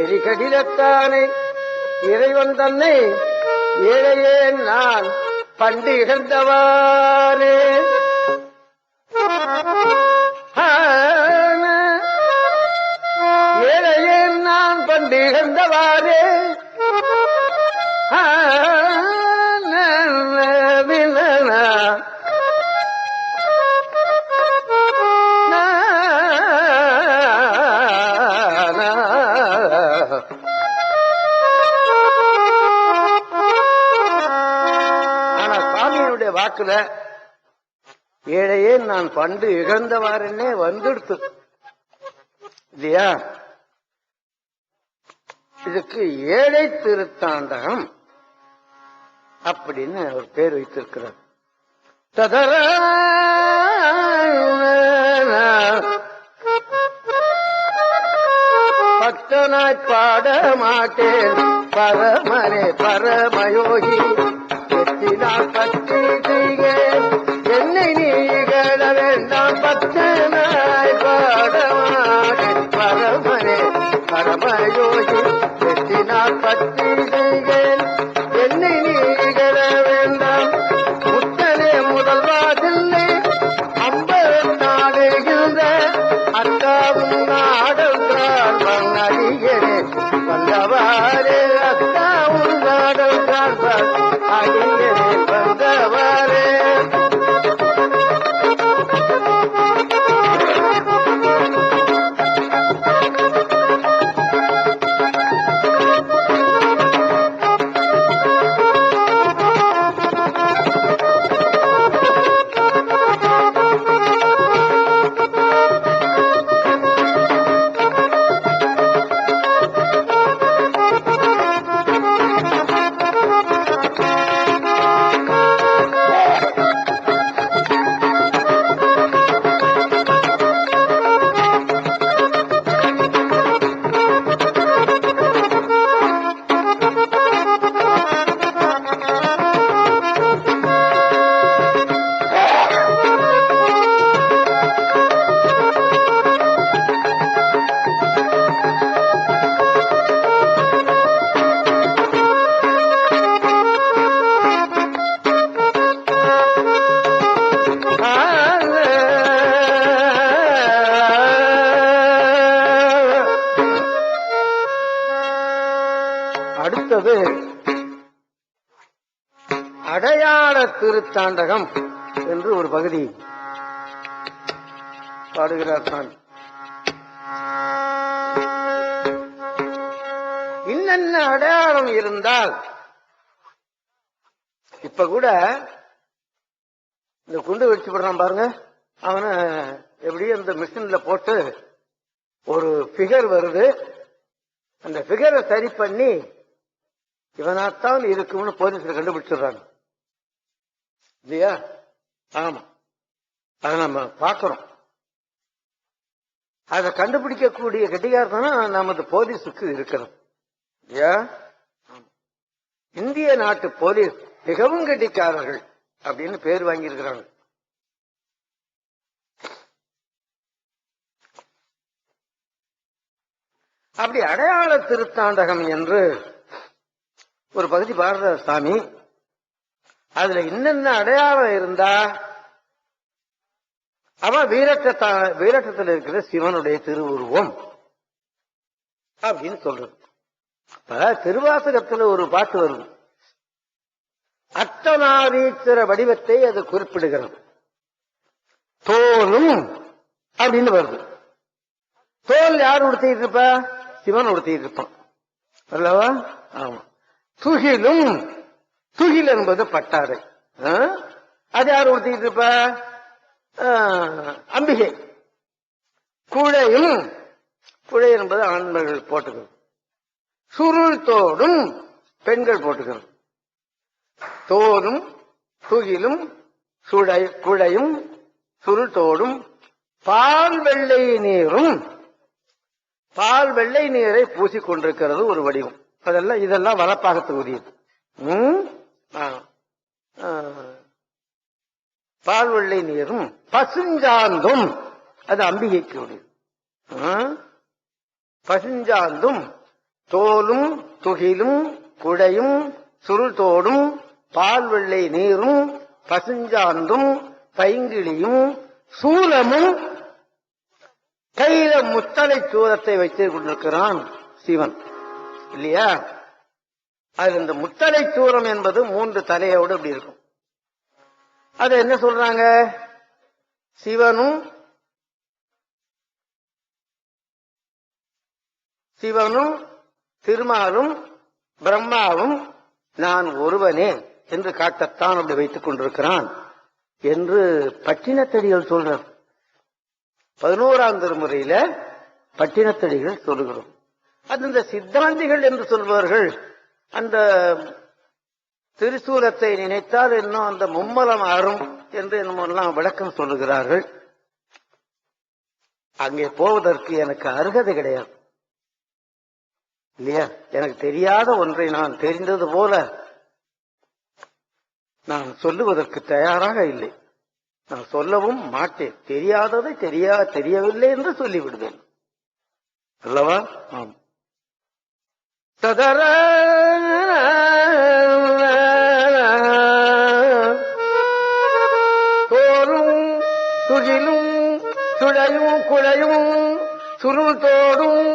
எரிகடிலத்தானே இறைவன் தன்னை ஏழையே நான் பண்டு இகழ்ந்தவானே ஏழையே நான் பண்டு இகழ்ந்தவானே வாக்குல ஏழையே நான் பண்டு இழந்தவாறுன்னே வந்துடுத்து இல்லையா? இதுக்கு ஏழை திருத்தாண்டகம் அப்படின்னு ஒரு பேர் வைத்திருக்கிறார். ததர பக்தனாய் பாட மாட்டேன் பரமனே பரமயோகி எத்தினால் பற்றி செய்க என்னை நீகள வேண்டாம் பக்தனாய் பாட மாட்டேன் பரமனே பரமயோகி எத்தினால் பற்றி செய்க என்னை நீகள வேண்டாம் முத்தனே முதல்வாதில்லை அம்பரத்தாடுகின்ற அத்தாவும் நாடல்தான் மன்னடியனே வந்தவாறே அத்தாவும் நாடல்தான் அடியனே வந்தவாறே. அடுத்தது அடையாள திருத்தாண்டகம் என்று ஒரு பகுதி பாடுகிறார் சாமி. இன்னென்ன அடையாளம் இருந்தால் இப்ப கூட இந்த குண்டு வச்சு விடுறான் பாருங்க, அவனை எப்படியும் இந்த மிஷின்ல போட்டு ஒரு பிகர் வருது, அந்த பிகரை சரி பண்ணி இவனாத்தான் இருக்கும்னு போலீஸ்ல கண்டுபிடிச்சிடுறாங்க இல்லையா? ஆமா, அதை நம்ம பார்க்கிறோம். அதை கண்டுபிடிக்கக்கூடிய கெட்டிகாரன் நமது போலீஸுக்கு இருக்கிறது இல்லையா? இந்திய நாட்டு போலீஸ் மிகவும் கெட்டிக்காரர்கள் அப்படின்னு பேர் வாங்கியிருக்கிறாங்க. அப்படி அடையாள திருத்தாண்டகம் என்று ஒரு பகுதி பாரத சாமி, அதுல இன்னென்ன அடையாளம் இருந்தா அவன் வீரட்டத்தில் இருக்கிற சிவனுடைய திருவுருவம் அப்படின்னு சொல்றது. இப்ப திருவாசகத்துல ஒரு பாட்டு வருது, அர்த்தநாரீஸ்வர வடிவத்தை அது குறிப்பிடுகிறது. தோலும் அப்படின்னு வருது. தோல் யார் உடுத்திட்டு இருப்பா? சிவன் உடுத்திட்டு இருப்பான் அல்லவா? ஆமா. துகிலும், துகில் என்பது பட்டாடை. அது யார் உடுத்திட்டு இருப்பா? அம்பிகை. குழையும், குழை என்பது ஆண்கள் போட்டுக்கிறது. சுருள் தோடும் பெண்கள் போட்டுக்கிறது. தோடும் துகிலும் குழையும் சுருள் தோடும் பால் வெள்ளை நீரும், பால் வெள்ளை நீரை பூசிக்கொண்டிருக்கிறது ஒரு வடிவம். இதெல்லாம் வலப்பாகத்துக்கு உரியது. பால் வெள்ளை நீரும் பசுஞ்சாந்தும் அது அம்பிகைக்கு உரியது. பசுஞ்சாந்தும் தோலும் துகிலும் குழையும் சுருள் தோடும் பால் வெள்ளை நீரும் பசுஞ்சாந்தும் பைங்கிளியும் சூலமும் கையில முத்தலை சூலத்தை வைத்துக் கொண்டிருக்கிறான் சிவன் இல்லையா? அது இந்த முத்தலை சூலம் என்பது 3 தலையோடு அப்படி இருக்கும். அது என்ன சொல்றாங்க? சிவனும் திருமாலும் பிரம்மாவும் நான் ஒருவனே என்று காட்டத்தான் அப்படி வைத்துக் கொண்டிருக்கிறான் என்று பட்டினத்தடிகள் சொல்றார். 11ஆம் திருமுறையில பட்டினத்தடிகள் சொல்லுகிறோம். அது இந்த சித்தாந்திகள் என்று சொல்பவர்கள் அந்த திருசூலத்தை நினைத்தால் இன்னும் அந்த மும்மலம் ஆறும் என்று என்னமெல்லாம் விளக்கம் சொல்லுகிறார்கள். அங்கே போவதற்கு எனக்கு அருகதை கிடையாது இல்லையா? எனக்கு தெரியாத ஒன்றை நான் தெரிந்தது போல நான் சொல்லுவதற்கு தயாராக இல்லை. நான் சொல்லவும் மாட்டேன். தெரியாததை தெரியவில்லை என்று சொல்லிவிடுவேன் அல்லவா? ஆம். தோலும் துகிலும் சுழையும் குழையும் சுருள் தோடும்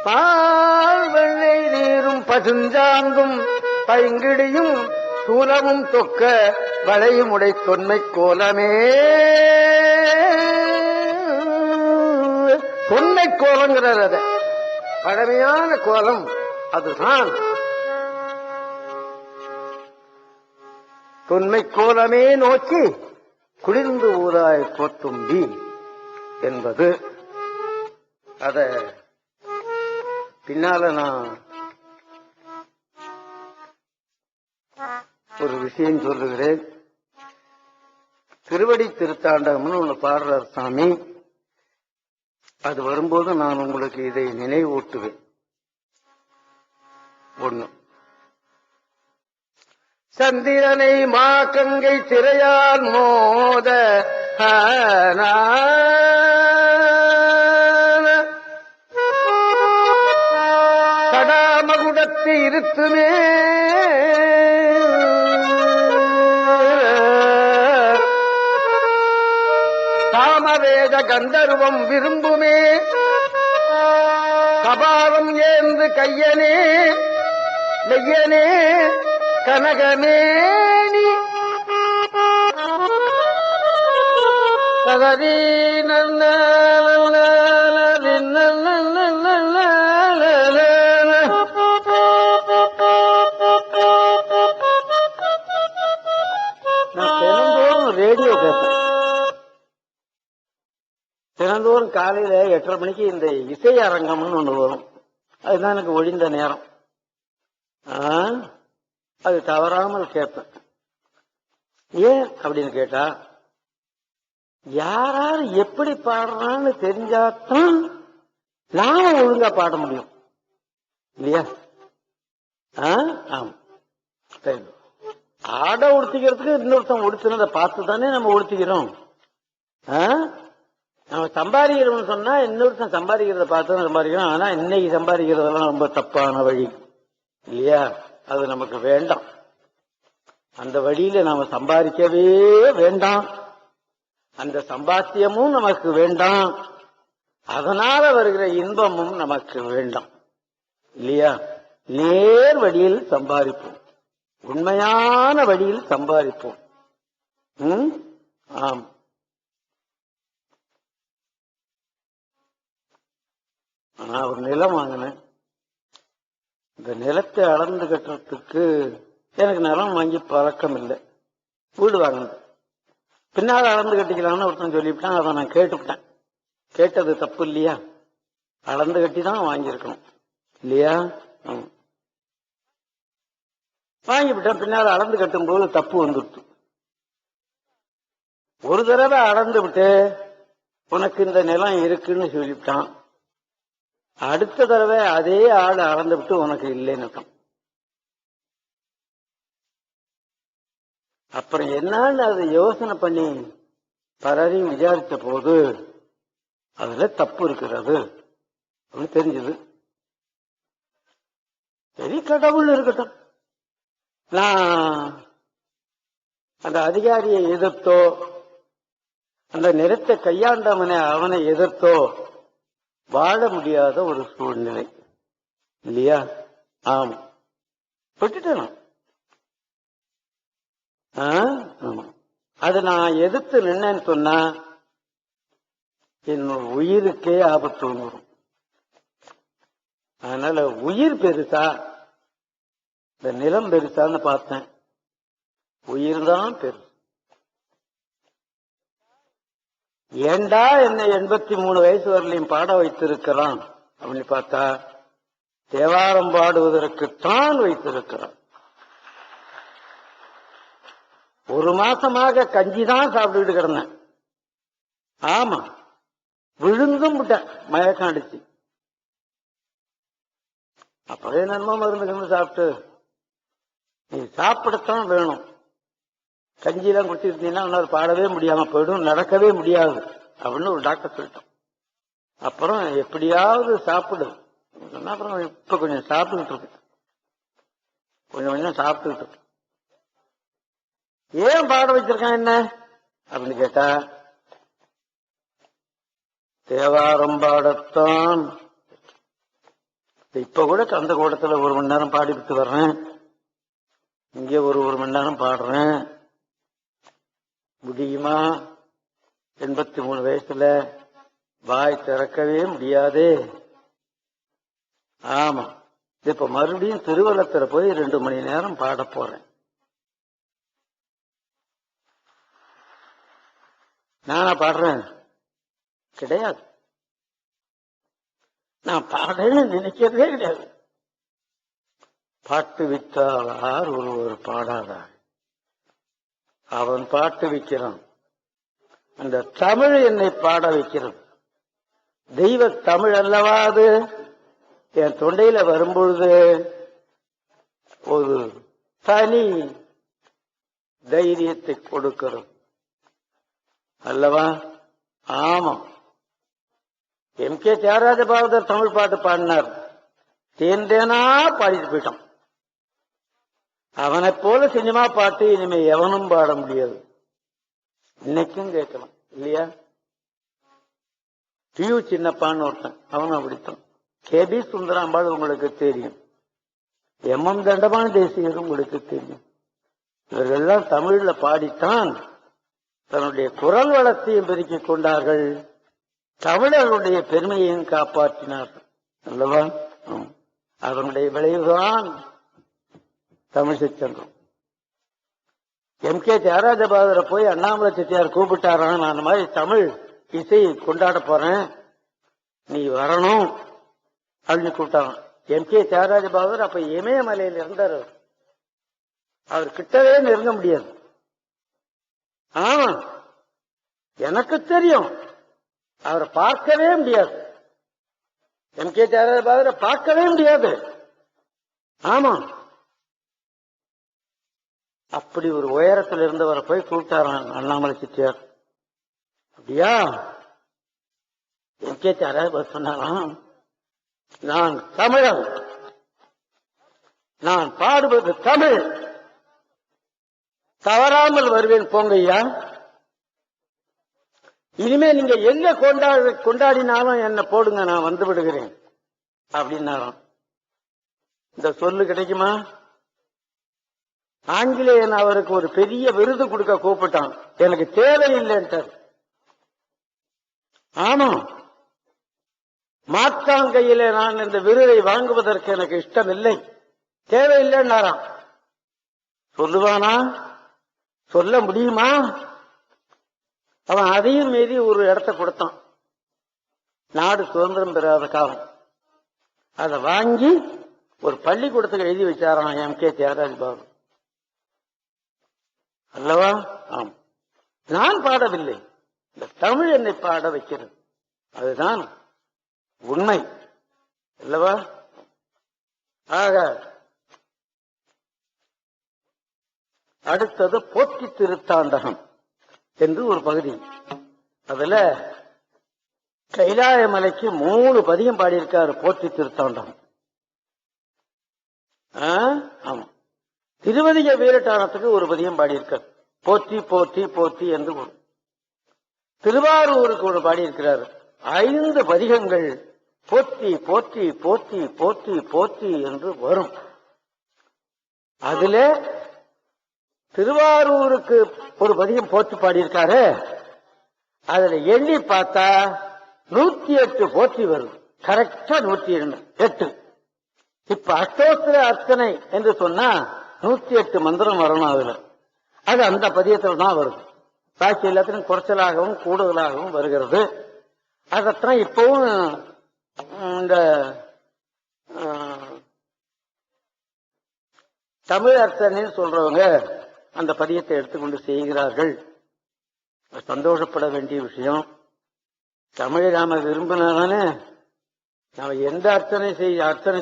பால் வெள்ளை நீரும் பசுஞ்சாந்தும் பைங்கிடியும் சூலமும் தொக்க வளையும் உடை தொன்மை கோலமே. தொன்மை கோலங்கிறார். அத பழமையான கோலம் அதுதான். தொன்மை கோலமே நோக்கி குளிர்ந்து ஊதாய் கோத்தும்பி என்பது. அத பின்னால நான் ஒரு விஷயம் சொல்லுகிறேன். திருவடி திருத்தாண்டகம்னு ஒண்ணு பாடுறார் சாமி. அது வரும்போது நான் உங்களுக்கு இதை நினைவூட்டுவேன். ஒண்ணு, சந்திரனை மாக்கங்கை திரையால் மோத கடாமகுடத்து இருத்துமே காமவேத கந்தர்வம் விரும்புமே கபாலம் ஏந்து கையனே நெய்யனே கனகமேனி கதறி நல்ல ரேடியோ கேட்பேன். தினந்தோறும் காலையில 8:30 மணிக்கு இந்த இசை அரங்கம்னு ஒண்ணு வரும். அதுதான் எனக்கு ஒழிந்த நேரம். அது தவறாமல் கேட்பேன். ஏன் அப்படின்னு கேட்டா, யாராரு எப்படி பாடுறான்னு தெரிஞ்சாதான் நாம ஒழுங்கா பாட முடியும் இல்லையா? ஆமா. ஆடை உடுத்திக்கிறதுக்கு இன்னொருத்தன் உடுத்தினதை பார்த்து தானே நம்ம உடுத்திக்கிறோம். நம்ம சம்பாதிக்கிறோம்னு சொன்னா இன்னொருத்தன் சம்பாதிக்கிறத பார்த்து சம்பாதிக்கிறோம். ஆனா இன்னைக்கு சம்பாதிக்கிறதெல்லாம் ரொம்ப தப்பான வழி இல்லையா? அது நமக்கு வேண்டாம். அந்த வழியில நாம சம்பாதிக்கவே வேண்டாம். அந்த சம்பாத்தியமும் நமக்கு வேண்டாம். அதனால வருகிற இன்பமும் நமக்கு வேண்டாம் இல்லையா? நேர் வழியில் சம்பாதிப்போம். உண்மையான வழியில் சம்பாதிப்போம். ஆம். நான் ஒரு நிலம் வாங்கினேன். இந்த நிலத்தை அளந்து கட்டுறதுக்கு எனக்கு நிலம் வாங்கி பழக்கம் இல்லை. வீடு வாங்கினது பின்னால அளந்து கட்டிக்கலாம்னு ஒருத்தன் சொல்லிவிட்டான். அதை நான் கேட்டுவிட்டேன். கேட்டது தப்பு இல்லையா? அளந்து கட்டி தான் வாங்கியிருக்கணும் இல்லையா? வாங்கிவிட்டேன். பின்னால் அளந்து கட்டும் போது தப்பு வந்துடுச்சு. ஒரு தடவை அளந்து விட்டு உனக்கு இந்த நிலம் இருக்குன்னு சொல்லிவிட்டான். அடுத்த தடவை அதே ஆள் அளந்து விட்டு உனக்கு இல்லைன்னு. அப்புறம் என்னன்னு அது யோசனை பண்ணி பலரையும் விசாரித்த போது அதுல தப்பு இருக்கிறது அப்படின்னு தெரிஞ்சது. சரி, கடவுள் இருக்கட்டும். நான் அந்த அதிகாரியை எதிர்த்தோ அந்த நிலத்தை கையாண்டவனை அவனை எதிர்த்தோ வாழ முடியாத ஒரு சூழ்நிலை இல்லையா? ஆமா, விட்டுட்டேன். அது நான் எதிர்த்து நின்னேன்னு சொன்னா என்னோட உயிருக்கே ஆபத்து வந்துடும். அதனால உயிர் பெருசா இந்த நிலம் பெருசான்னு பார்த்தேன். உயிர் தான் பெருசு. ஏண்டா என்னை 83 வயசு வரலையும் பாட வைத்திருக்கிறான் அப்படின்னு பார்த்தா தேவாரம் பாடுவதற்குத்தான் வைத்திருக்கிறான். ஒரு மாசமாக கஞ்சி தான் சாப்பிட்டுக்கிட்டு கிடந்தேன். ஆமா, விழுந்தும் விட்டேன், மயக்கம் அடிச்சு. அப்பவே நன்மை மருந்து சாப்பிட்டு நீ சாப்பிடத்தான் வேணும். கஞ்சியெல்லாம் குடிச்சிருந்தீங்கன்னா உன்னால் பாடவே முடியாம போயிடும், நடக்கவே முடியாது அப்படின்னு ஒரு டாக்டர் சொல்லிட்டோம். அப்புறம் எப்படியாவது சாப்பிடு. அப்புறம் இப்ப கொஞ்சம் சாப்பிட்டுக்கிட்டு இருக்கு, கொஞ்சம் கொஞ்சம் சாப்பிட்டுக்கிட்டு இருக்கு. ஏன் பாட வச்சிருக்கான் என்ன அப்படின்னு கேட்டா தேவாரம் பாடத்தான். இப்ப கூட கந்த கூடத்துல 1 மணி நேரம் பாடிவிட்டு வர்றேன். இங்கே ஒரு மணி நேரம் பாடுறேன். முடியுமா? 83 வயசுல வாய் திறக்கவே முடியாதே. ஆமா, இப்ப மறுபடியும் திருவள்ளத்துல போய் 2 மணி நேரம் பாட போறேன். நானா பாடுறேன்? கிடையாது. நான் பாடுறேன்னு நினைக்கிறதே கிடையாது. பாட்டு வித்தாளார் ஒருவர் பாடாதார். அவன் பாட்டு வைக்கிறான். அந்த தமிழ் என்னை பாட வைக்கிறது. தெய்வ தமிழ் அல்லவா அது? என் தொண்டையில வரும்பொழுது ஒரு தனி தைரியத்தை கொடுக்கிறது அல்லவா? ஆமா, எம்.கே. தியாகராஜ பாகவதர் தமிழ் பாட்டு பாடினார். தேந்தேனா பாடிட்டு போயிட்டான். அவனை போல சினிமா பாட்டு இனிமே எவனும் பாட முடியாது. இன்னைக்கும் கேட்கலாம் இல்லையா? டியூ சின்னப்பான்னு ஒருத்தன், அவனும் அப்படித்தான். கே.பி. சுந்தராம்பாள் உங்களுக்கு தெரியும். எம்.எம். தண்டமான தேசியர் உங்களுக்கு தெரியும். இவர்கள்லாம் தமிழ்ல பாடித்தான் தன்னுடைய குரல் வளத்தையும் பெருக்கிக் கொண்டார்கள், தமிழர்களுடைய பெருமையையும் காப்பாற்றினார்கள் அல்லவா? அதனுடைய விளைவுதான் தமிழிசை சங்கம். எம்.கே. தியாகராஜ பாகவதரை போய் அண்ணாமலை செட்டியார் கூப்பிட்டாரான், நான் அந்த மாதிரி தமிழ் இசை கொண்டாட போறேன், நீ வரணும் அப்படின்னு கூப்பிட்டாரான். எம்.கே. தியாகராஜ பாகவதர் அப்ப இமயமலையில் இருந்தார். அவர் கிட்டவே நெருங்க முடியாது. ஆமா, எனக்கு தெரியும், அவரை பார்க்கவே முடியாது. எம்.கே. தியாகராஜ பாகவதரை பார்க்கவே முடியாது. ஆமா, அப்படி ஒரு உயரத்தில் இருந்தவரை போய் கூப்பிட்டாரான் அண்ணாமலை செட்டியார். அப்படியா? எம்.கே. தியாகராஜ சொன்னாராம், நான் தமிழன், நான் பாடுவது தமிழ், தவறாமல் வருவேன், போங்கய்யா. இனிமே நீங்க எங்க கொண்டாடினாலும் என்ன போடுங்க, நான் வந்து விடுகிறேன் அப்படின்னாராம். இந்த சொல்லு கிடைக்குமா? ஆங்கிலேயன் அவருக்கு ஒரு பெரிய விருது கொடுக்க கூப்பிட்டான். எனக்கு தேவையில்லைன்ட்டார். ஆமா, மாற்றாங்கையிலே நான் இந்த விருதை வாங்குவதற்கு எனக்கு இஷ்டமில்லை, தேவையில்லைன்னாராம். சொல்லுவானா? சொல்ல முடியுமா? அவன் அதையும் மீறி ஒரு இடத்தை கொடுத்தான். நாடு சுதந்திரம் பெறாத காலம். அதை வாங்கி ஒரு பள்ளிக்கூடத்துக்கு எழுதி வச்சாராம் எம்.கே. தியாகராஜ பாபு. அல்லவா? ஆம். நான் பாடவில்லை, இந்த தமிழ் என்னை பாட வைக்கிறது. அதுதான் உண்மை அல்லவா? ஆக அடுத்தது போற்றி திருத்தாண்டகம் என்று ஒரு பகுதி. அதுல கைலாய மலைக்கு 3 பதியம் பாடியிருக்காரு போற்றி திருத்தாண்டகம். ஆமா. திருவதிக வீரட்டானத்துக்கு ஒரு பதியம் பாடியிருக்கார், போற்றி போற்றி போற்றி என்று. திருவாரூருக்கு ஒரு பாடியிருக்கிறார். 5 பதிகங்கள் போற்றி போற்றி போற்றி போற்றி போற்றி என்று வரும். அதுல திருவாரூருக்கு ஒரு பதிகம் போற்றி பாடியிருக்காரு. அதுல எண்ணி பார்த்தா 108 போற்றி வருது. கரெக்டா 108. இப்ப அஷ்டோத்திர அர்ச்சனை என்று சொன்னா 108 மந்திரம் வரணும். அதுல அது அந்த பதியத்தில் தான் வருது. பாக்கி எல்லாத்திலும் குறைச்சலாகவும் கூடுதலாகவும் வருகிறது. அதத்தான் இப்பவும் இந்த தமிழ் அர்ச்சனைன்னு சொல்றவங்க அந்த பதியத்தை எடுத்துக்கொண்டு செய்கிறார்கள். சந்தோஷப்பட வேண்டிய விஷயம். தமிழை நாம விரும்பினாதானே நாம எந்த அர்ச்சனை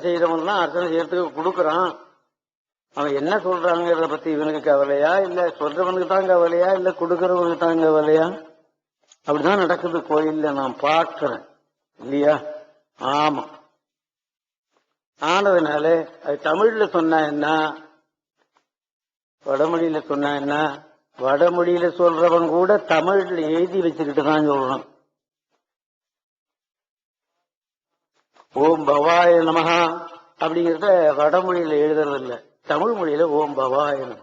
செய்யறவன்லாம் அர்ச்சனை செய்யறதுக்கு கொடுக்கறான். அவன் என்ன சொல்றாங்கிறத பத்தி இவனுக்கு கவலையா, இல்ல சொல்றவனுக்கு தான் கவலையா, இல்ல கொடுக்கறவனுக்கு தான் கவலையா? அப்படிதான் நடக்குது கோயில்ல, நான் பார்க்கிறேன் இல்லையா? ஆமா. ஆனதுனால அது தமிழ்ல சொன்னா என்ன, வடமொழியில சொன்னா என்ன? வடமொழியில சொல்றவன் கூட தமிழ்ல எழுதி வச்சுக்கிட்டு தான் சொல்றான். ஓம் பவாய நமஹா அப்படிங்கிறத வடமொழியில எழுதுறது இல்ல, தமிழ் மொழியில ஓம் பவாய நம,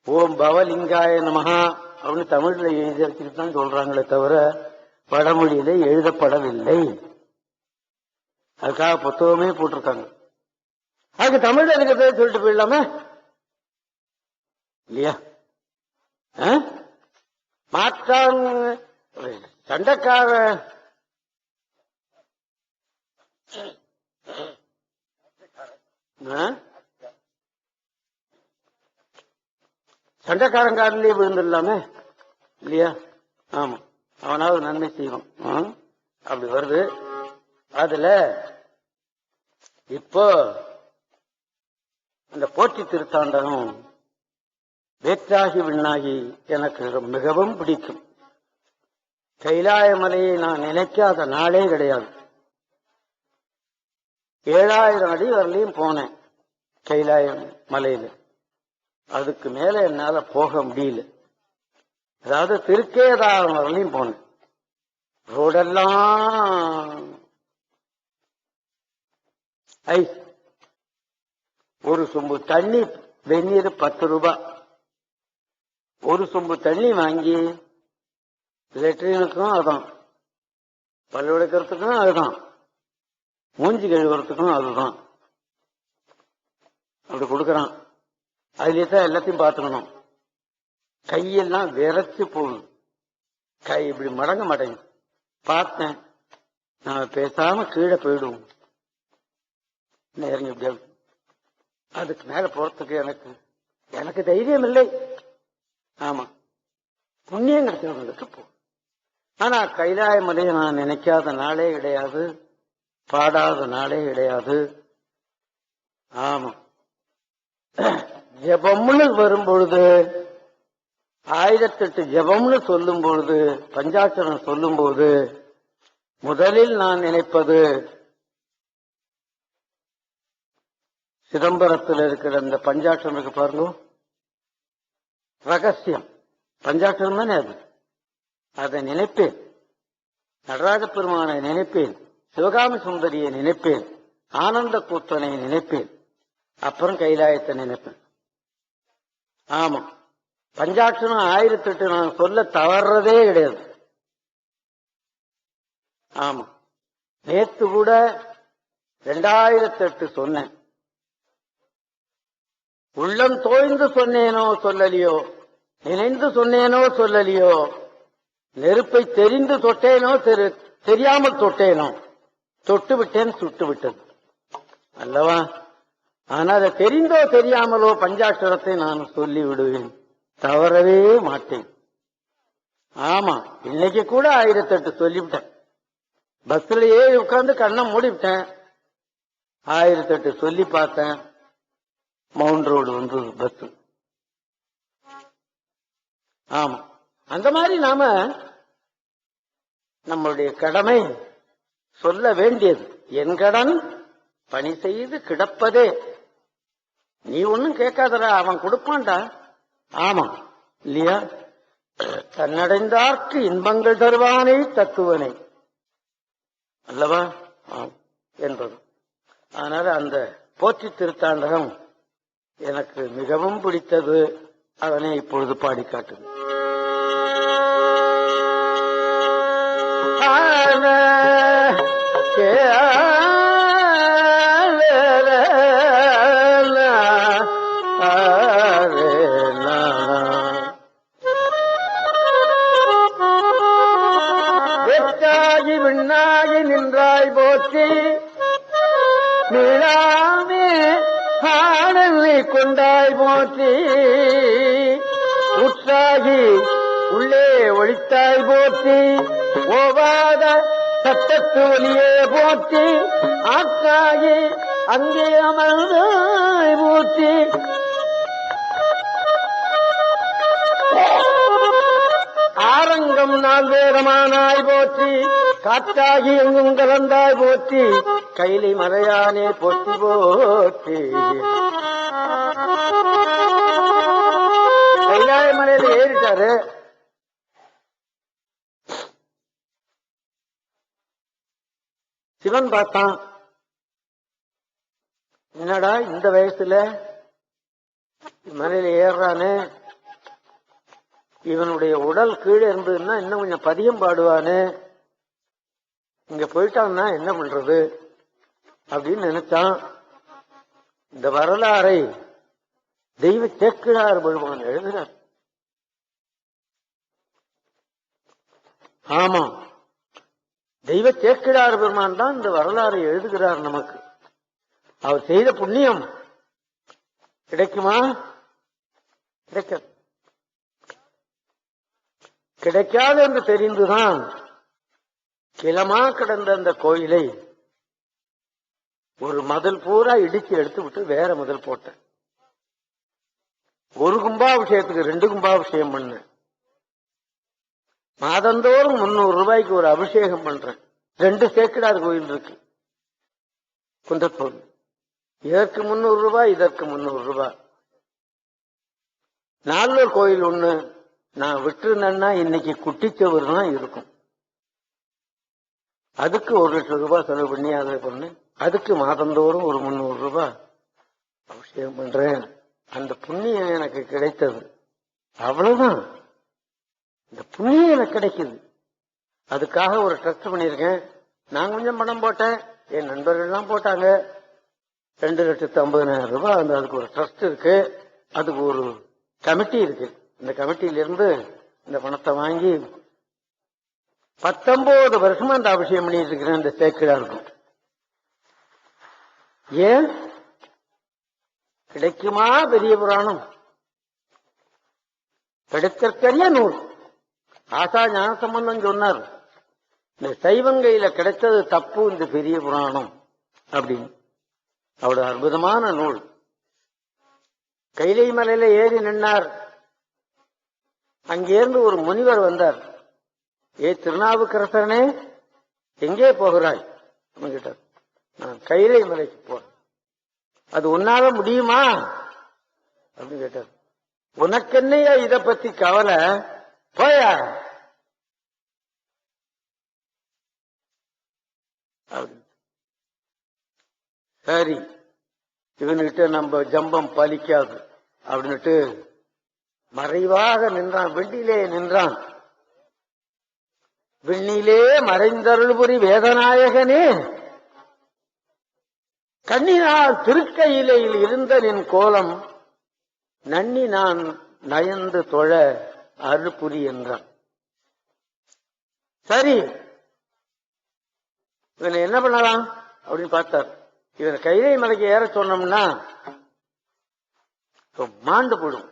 ஓம் பவலிங்காய நமஹா அப்படின்னு தமிழ்ல எழுதி வச்சுக்கிட்டு தான் சொல்றாங்களே தவிர வடமொழியில எழுதப்படவில்லை. அதுக்காக புத்தகமே போட்டிருக்காங்க. அதுக்கு தமிழ்ல இருக்கிறத சொல்லிட்டு போயிடலாமே இல்லையா? மாற்றான் சண்டைக்கார சண்டைக்காரங்காரிலேயே விழுந்துடலாமே இல்லையா? ஆமா, அவனாவது நன்மை செய்வான். அப்படி வருது. அதுல இப்போ இந்த போற்றி திருத்தாண்டகம் வேற்றாகி விண்ணாகி எனக்கு மிகவும் பிடிக்கும். கைலாய மலையை நான் நினைக்காத நாளே கிடையாது. 7000 அடி வரலையும் போனேன் கைலாய மலையில. அதுக்கு மேல என்னால போக முடியல. அதாவது திருக்கேதாரம் வரலையும் போனேன். ரோடெல்லாம் ஐஸ். ஒரு சொம்பு தண்ணி வெந்நீர் 10 ரூபாய். ஒரு சொம்பு தண்ணி வாங்கி லெட்ரினுக்கும் அதுதான், பல்லு விளக்கிறதுக்கும் அதுதான், மூஞ்சி கழுவுறதுக்கும் அதுதான். அப்படி கொடுக்கறான். அதுலயே தான் எல்லாத்தையும் பார்த்துக்கணும். கையெல்லாம் விரைச்சு போகுது, கை இப்படி மடங்க மாட்டேங்குது. பார்த்தேன், நான் பேசாம கீழே போயிடுவோம், இறங்கி இப்படியா. அதுக்கு மேல போறதுக்கு எனக்கு தைரியம் இல்லை. ஆமா, புண்ணியம் கிடைச்சவங்களுக்கு போ. ஆனா கைலாய மலையை நான் நினைக்காத நாளே கிடையாது, பாடாத நாளே கிடையாது. ஆமா, ஜபம்னு வரும்பொழுது, 1008 ஜபம்னு சொல்லும் பொழுது, பஞ்சாட்சரம் சொல்லும் போது முதலில் நான் நினைப்பது சிதம்பரத்தில் இருக்கிற அந்த பஞ்சாட்சரம் இருக்கு பாருங்க, ரகசியம் பஞ்சாட்சரம் தானே அது. அதை நினைப்பேன், நடராஜ பெருமானை நினைப்பேன், சிவகாமி சுந்தரியை நினைப்பேன், ஆனந்த கூத்தனை நினைப்பேன், அப்புறம் கைலாயத்தை நினைப்பேன். ஆமா, பஞ்சாட்சரம் 1008 நான் சொல்ல தவறதே கிடையாது. ஆமா, நேத்து கூட 2008 சொன்னேன். உள்ளம் தோய்ந்து சொன்னேனோ சொல்லலையோ, நினைந்து சொன்னேனோ சொல்லலையோ, நெருப்பை தெரிந்து தொட்டேனோ தெரியாமல் தொட்டேனோ, தொட்டு விட்டேன் சுட்டு விட்டது அல்லவா? ஆனால் அதை தெரிந்தோ தெரியாமலோ பஞ்சாட்சரத்தை நான் சொல்லி விடுவேன், தவறவே மாட்டேன். ஆமா, இன்னைக்கு கூட 1008 சொல்லிவிட்டேன். பஸ்லயே உட்கார்ந்து கண்ணை மூடிவிட்டேன், 1008 சொல்லி பார்த்தேன். மவுண்ட் ரோடு வந்து பஸ். ஆமா, அந்த மாதிரி நாம நம்மளுடைய கடமை சொல்ல வேண்டியது. என் கடன் பணி செய்து கிடப்பதே. நீ ஒன்னும் கேட்காதடா, அவன் கொடுப்பான்டா. ஆமா இல்லையா? தன்னடைந்தார்க்கு இன்பங்கள் தருவானே தத்துவனை அல்லவா என்பது. அதனால அந்த போற்றி திருத்தாண்டகம் எனக்கு மிகவும் பிடித்தது. அதனை இப்பொழுது பாடி காட்டுது. வெற்றாகி விண்ணாகி நின்றாய் போற்றி, மீளாமே ஆடலை கொண்டாய் போற்றி, உற்றாகி உள்ளே ஒழித்தாய் போற்றி, ஓவாத சத்தத்து ஒலியே போற்றி, ஆற்றாகி அங்கே அமர்ந்தாய் போற்றி, ஆரங்கம் நாள் வேதமானாய் போற்றி, காற்றாகி எங்கும் கலந்தாய் போற்றி, கைலி மலையானே போற்றி போற்றி. கைலாய மலையில ஏறிட்டாரு. சிவன் பார்த்தான், என்னடா இந்த வயசுல மலையில ஏறானே, இவனுடைய உடல் கீழே இருந்ததுன்னா இன்னும் கொஞ்சம் பதியம் பாடுவானே, இங்க போயிட்டான்னா என்ன பண்றது அப்படின்னு நினைச்சான். இந்த வரலாறை தெய்வ சேக்கிழார் பெருமான் எழுதுகிறார். ஆமா, தெய்வ சேக்கிழார் பெருமான் தான் இந்த வரலாறை எழுதுகிறார் நமக்கு. அவர் செய்த புண்ணியம் கிடைக்குமா? கிடைக்காது. கிடைக்காது என்று தெரிந்துதான் கிளமா கிடந்த அந்த கோயிலை ஒரு மதில் பூரா இடிச்சு எடுத்து விட்டு வேற மதில் போட்டேன். ஒரு கும்பாபிஷேகத்துக்கு 2 கும்பாபிஷேகம் பண்ணேன். மாதந்தோறும் 300 ரூபாய்க்கு ஒரு அபிஷேகம் பண்றேன். 2 சேக்கிடார் கோயில் இருக்கு குன்றத்தூர். இதற்கு 300 ரூபாய், இதற்கு 300 ரூபாய். நாலூர் கோயில் ஒண்ணு நான் விட்டுருந்தேன்னா இன்னைக்கு குட்டிச்சவர் தான் இருக்கும். அதுக்கு 1 லட்சம் ரூபாய் செலவு பண்ணி அதை பண்ணேன். அதுக்கு மாதந்தோறும் ஒரு 300 ரூபாய் அபிஷேகம் பண்றேன். அந்த புண்ணியம் எனக்கு கிடைத்தது. அவ்வளவுதான், இந்த புண்ணியம் எனக்கு கிடைக்குது. அதுக்காக ஒரு ட்ரஸ்ட் பண்ணியிருக்கேன். நான் கொஞ்சம் பணம் போட்டேன், என் நண்பர்கள் எல்லாம் போட்டாங்க. 2,50,000 ரூபாய். அதுக்கு ஒரு ட்ரஸ்ட் இருக்கு, அதுக்கு ஒரு கமிட்டி இருக்கு. இந்த கமிட்டியிலிருந்து இந்த பணத்தை வாங்கி 19 வருஷமா அந்த அபிஷேகம் பண்ணிட்டு இருக்கிறேன். இந்த சேக்கிழா இருக்கும். ஏன் கிடைக்குமா பெரிய புராணம்? கிடைத்தற்கரிய நூல். ஆசா ஞான சம்பந்தம் சொன்னார், இந்த சைவங்கையில கிடைத்தது தப்பு இந்த பெரிய புராணம் அப்படின்னு. அவ்வளவு அற்புதமான நூல். கைலை மலையில ஏறி நின்னார். அங்கிருந்து ஒரு முனிவர் வந்தார். ஏ திருநாவுக்கரசனே, எங்கே போகிறாய்? கேட்டார். நான் கைலை மலைக்கு போறேன். அது உன்னால முடியுமா அப்படின்னு கேட்டார். உனக்கென்னையா இத பத்தி கவலை, போயா. சரி, இவன்கிட்ட நம்ம ஜம்பம் பலிக்காது அப்படின்னுட்டு மறைவாக நின்றான், விண்ணிலே நின்றான். விண்ணிலே மறைந்தருள்புரி வேதநாயகனே, கண்ணினால் திருக்கையிலையில் இருந்த நின் கோலம் நன்னி நான் நயந்து தொழ அருள்புரி என்றான். சரி, இவனை என்ன பண்ணலாம் அப்படின்னு பார்த்தார். இவன் கைலை மலைக்கு ஏற சொன்னோம்னா மாண்டு போடும்,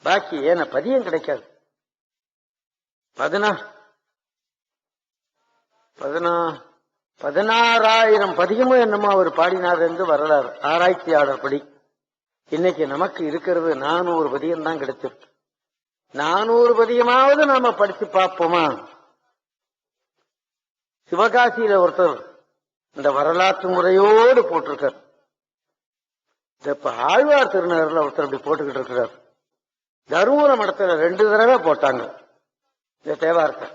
பாக்கி ஏன பதியம் கிடைக்காது. 16,000 பதிகமும் என்னமோ அவர் பாடினார் என்று வரலாறு ஆராய்ச்சியாளர் படி. இன்னைக்கு நமக்கு இருக்கிறது 400 பதியம் தான் கிடைச்சிருக்கு. 400 பதியமாவது நாம படிச்சு பார்ப்போமா? சிவகாசியில ஒருத்தர் இந்த வரலாற்று முறையோடு போட்டிருக்கார். இப்ப ஆழ்வார் திருநகர்ல ஒருத்தர் அப்படி போட்டுக்கிட்டு இருக்கிறார். தருமபுர மடத்துல 2 தடவை போட்டாங்க இந்த தேவாரத்தை.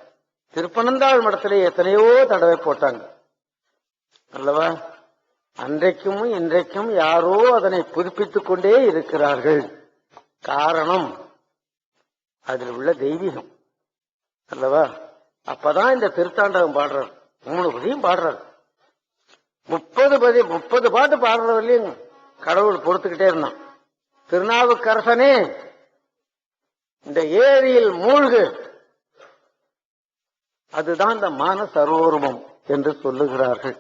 திருப்பனந்தாள் மடத்திலே எத்தனையோ தடவை போட்டாங்க அல்லவா? அன்றைக்கும் இன்றைக்கும் யாரோ அதனை புதுப்பித்துக் கொண்டே இருக்கிறார்கள். காரணம் அதில் உள்ள தெய்வீகம் அல்லவா? அப்பதான் இந்த திருத்தாண்டகம் பாடுறார். 3 பதியும் பாடுறார். 30 பாட்டு பாடுறதுலயும் கடவுள் பொறுத்துக்கிட்டே இருந்தான். திருநாவுக்கரசனே, இந்த ஏரியில் மூழ்கு, அதுதான் இந்த மான சரோவரமம் என்று சொல்லுகிறார்கள்.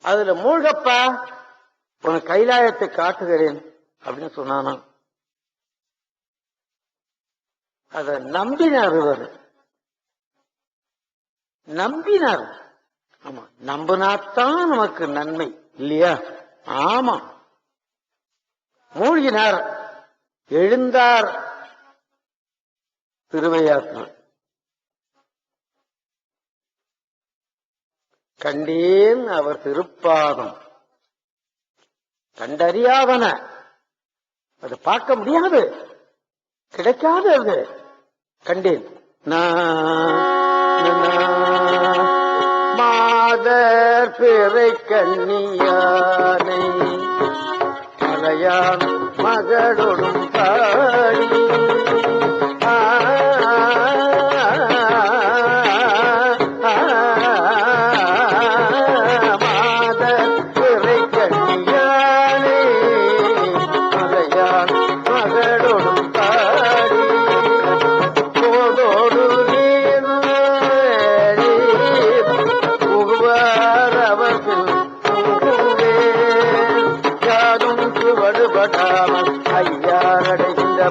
அதுல மூழ்கப்பா, உனக்கு கைலாயத்தை காட்டுகிறேன் அப்படின்னு சொன்னானா. அத நம்பினார் இவர், நம்பினார். ஆமா, நம்பினாத்தான் நமக்கு நன்மை இல்லையா? ஆமா, மூழ்கினார், எழுந்தார் திருவையாற்று. கண்டேன் அவர் திருப்பாதம், கண்டறியாதன, அது பார்க்க முடியாது, கிடைக்காது. அது கண்டேன். மாதர் பிறை கண்ணியானை மலையான் மகளோடும் பாடி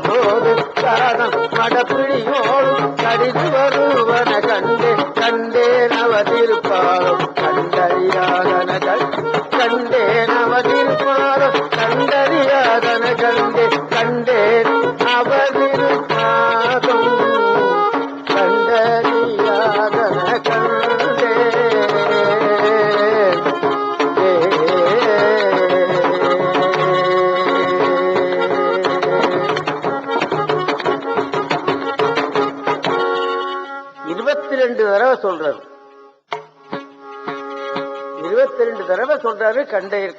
போது காதம் மடப்பிடியோடும் கடிது வருவன கண்டே கண்டே நவதிருப்பாலும் கண்டறியாதன கண்டே நவதிருப்பாலும் கண்டறியாதன கண்டே கண்டே நவதிருப்பாலும் கண்டறியாதன கண்டே. தடவை சொல்றாரு, 22 தடவை சொல்றாரு.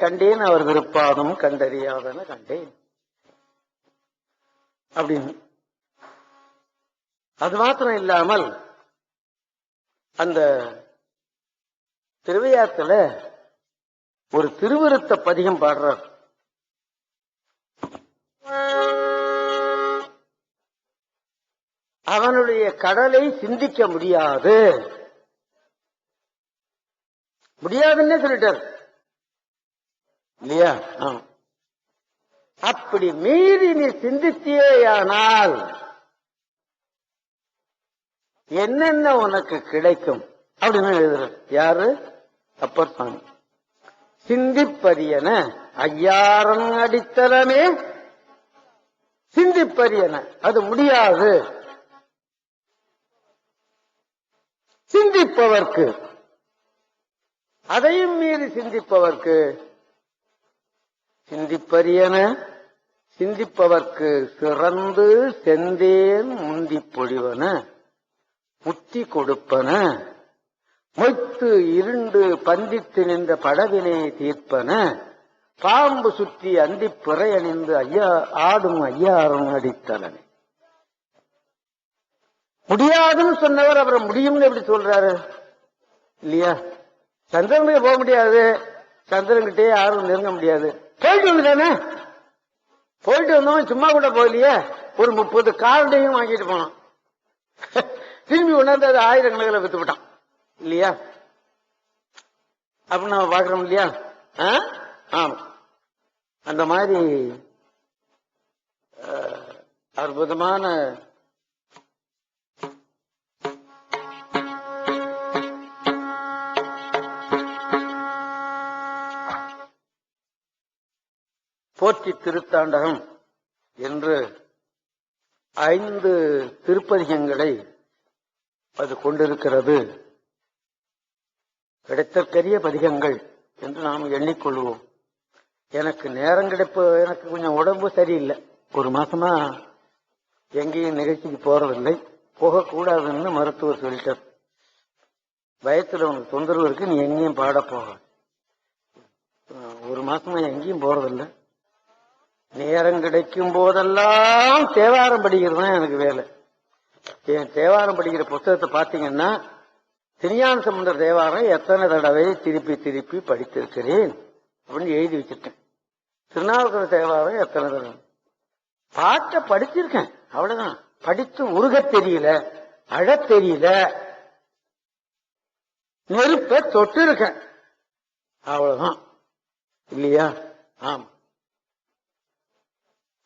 கண்டேன் அவர் விருப்பாதம் கண்டறியாதன கண்டேன் அப்படின்னு. அது மாத்திரம் இல்லாமல் அந்த திருவையாத்துல ஒரு திருவிருத்த பதிகம் பாடுறார். அவனுடைய கடலை சிந்திக்க முடியாது, முடியாதுன்னே சொல்லிட்டார் இல்லையா? அப்படி மீறி நீ சிந்தித்தியேயானால் என்னென்ன உனக்கு கிடைக்கும் அப்படின்னு எழுதுறார். யாரு? அப்பர் சாமி. சிந்திப்பரியன ஐயாரன் அடித்தளமே சிந்திப்பரியன, அது முடியாது. சிந்திப்பவர்க்கு, அதையும் மீறி சிந்திப்பவர்க்கு, சிந்திப்பரியன சிந்திப்பவர்க்கு சிறந்து செந்தேன் முந்தி பொழிவன முத்தி கொடுப்பன மொய்த்து இருண்டு பந்தித்து நின்ற படவினை தீர்ப்பன பாம்பு சுற்றி அந்தி பிறை அணிந்து ஐயா ஆடும் ஐயாரும் அடித்தலனை. முடியாதுன்னு சொன்னவர் அப்புறம் முடியும்னு எப்படி சொல்றாரு இல்லையா? சந்திரனுக்கு போக முடியாது, சந்திரன்கிட்டே யாரும் நெருங்க முடியாது. போயிட்டு வந்துட்டானே, போயிட்டு வந்தவன் சும்மா கூட போகலையே, ஒரு 30 கார்டையும் வாங்கிட்டு போனான். திரும்பி உணர்ந்து அது ஆயிரக்கணக்கில் வித்துவிட்டான் இல்லையா? அப்படின்னு நம்ம பாக்குறோம் இல்லையா? ஆமா, அந்த மாதிரி அற்புதமான போற்றி திருத்தாண்டகம் என்று 5 திருப்பதிகங்களை அது கொண்டிருக்கிறது. கிடைத்தற்கரிய பதிகங்கள் என்று நாம் எண்ணிக்கொள்வோம். எனக்கு நேரம் கிடைப்பு, எனக்கு கொஞ்சம் உடம்பு சரியில்லை, 1 மாசமா எங்கேயும் நிகழ்ச்சிக்கு போறதில்லை, போகக்கூடாதுன்னு மருத்துவர் சொல்லிட்டார். பயத்துல உனக்கு தொந்தரவு இருக்கு, நீ எங்கேயும் பாட போக. 1 மாசமா எங்கேயும் போறதில்லை. நேரம் கிடைக்கும் போதெல்லாம் தேவாரம் படிக்கிறது தான் எனக்கு வேலை. என் தேவாரம் படிக்கிற புத்தகத்தை பார்த்தீங்கன்னா திருஞான சம்பந்தர் தேவாரம் எத்தனை தடவை திருப்பி திருப்பி படித்திருக்கிறேன் அப்படின்னு எழுதி வச்சிருக்கேன். திருநாவுக்கரசர் தேவாரம் எத்தனை தடவை பாட்டை படிச்சிருக்கேன், அவ்வளவுதான். படித்து உருக தெரியல, அழ தெரியல, நெருப்ப தொட்டு இருக்கேன், அவ்வளவுதான் இல்லையா? ஆமா,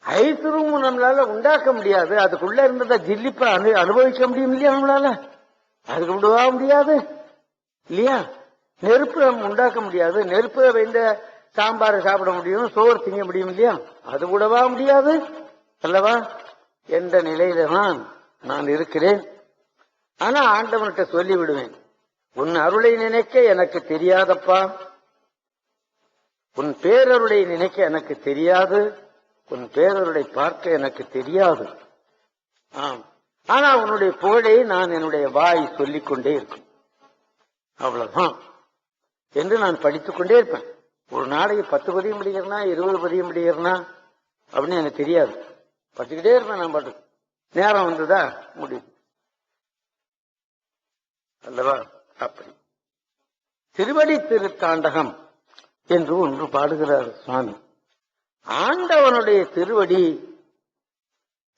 ஐஸ்வரும் நம்மளால உண்டாக்க முடியாது, அதுக்குள்ள இருந்ததை ஜில்லிப்ப அனுபவிக்க முடியும் இல்லையா? நம்மளால அதுக்கு விடவா முடியாது இல்லையா? நெருப்பு நம்ம உண்டாக்க முடியாது, நெருப்பு வைந்த சாம்பாரை சாப்பிட முடியும், சோறு திங்க முடியும் இல்லையா? அது கூடவா முடியாது அல்லவா? என்ற நிலையில தான் நான் இருக்கிறேன். ஆனா ஆண்டவன்கிட்ட சொல்லி விடுவேன், உன் அருளை நினைக்க எனக்கு தெரியாதப்பா, உன் பேரருளை நினைக்க எனக்கு தெரியாது, உன் பேரருளை பார்க்க எனக்கு தெரியாது. ஆம், ஆனா உன்னுடைய புகழை நான் என்னுடைய வாய் சொல்லிக் கொண்டே இருக்கும், அவ்வளவுதான் என்று நான் படித்துக் கொண்டே இருப்பேன். ஒரு நாளைக்கு 10 பதியம் படிக்கிறேன்னா 20 பதியம் படிக்கிறேன்னா அப்படின்னு எனக்கு தெரியாது, படிச்சுக்கிட்டே இருப்பேன். நான் பாட்டு நேரம் வந்ததா முடியும் அல்லவா? அப்படி திருவடி திருத்தாண்டகம் என்று ஒன்று பாடுகிறார் சுவாமி. ஆண்டவனுடைய திருவடி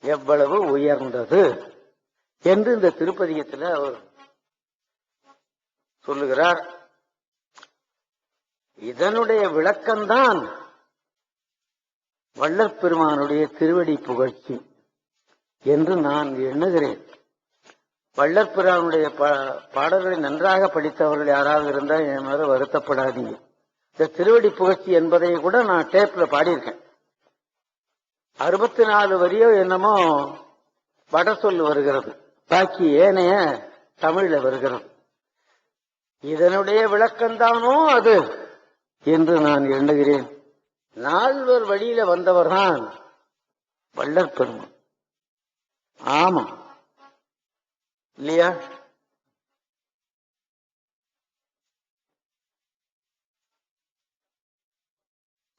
எவ்வளவு உயர்ந்தது என்று இந்த திருப்பதிகத்தில் அவர் சொல்லுகிறார். இதனுடைய விளக்கம்தான் வள்ளற்பெருமானுடைய திருவடி புகழ்ச்சி என்று நான் எண்ணுகிறேன். வள்ளற்பெருமானுடைய பாடல்களை நன்றாக படித்தவர்கள் யாராவது இருந்தால் என் மேல வருத்தப்படாதீங்க. இந்த திருவடி புகழ்ச்சி என்பதை கூட நான் டேப்ல பாடியிருக்கேன். 64 வரியோ என்னமோ வட சொல் வருகிறது, பாக்கி ஏனைய தமிழ்ல வருகிறது. இதனுடைய விளக்கம்தானோ அது என்று நான் எண்ணுகிறேன். 4 வழியில வந்தவர்தான் வள்ளற்பெருமான். ஆமா இல்லையா?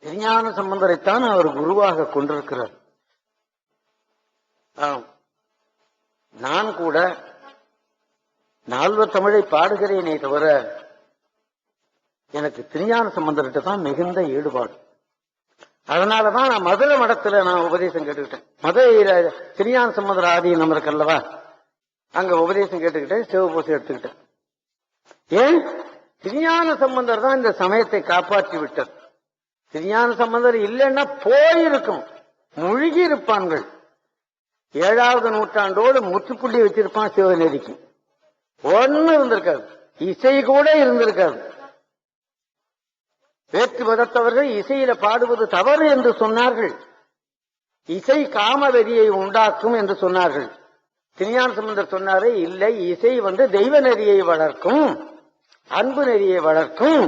திருஞான சம்பந்தரைத்தான் அவர் குருவாக கொண்டிருக்கிறார். நான் கூட 4 தமிழை பாடுகிறேனே தவிர எனக்கு திருஞான சம்பந்தர்கிட்ட தான் மிகுந்த ஈடுபாடு. அதனாலதான் நான் மதுரை மடத்துல நான் உபதேசம் கேட்டுக்கிட்டேன். மதுரையில திருஞான சம்பந்தர் ஆதீனம் இருக்கல்லவா, அங்க உபதேசம் கேட்டுக்கிட்டேன், சிவபூசை எடுத்துக்கிட்டேன். ஏன்? திருஞான சம்பந்தர் தான் இந்த சமயத்தை காப்பாற்றி விட்டார். திருஞான சம்பந்தர் இல்லைன்னா போயிருக்கும், முழுகி இருப்பான்கள். 7வது நூற்றாண்டோடு முற்றுப்புள்ளி வச்சிருப்பான் சிவநெறிக்கு. ஒன்னும் இருந்திருக்காது, இசை கூட இருந்திருக்காது. வேற்று மதத்தவர்கள் இசையில பாடுவது தவறு என்று சொன்னார்கள், இசை காமவெறியை உண்டாக்கும் என்று சொன்னார்கள். திருஞான சம்பந்தர் சொன்னாரே, இல்லை, இசை தெய்வ நெறியை வளர்க்கும், அன்பு நெறியை வளர்க்கும்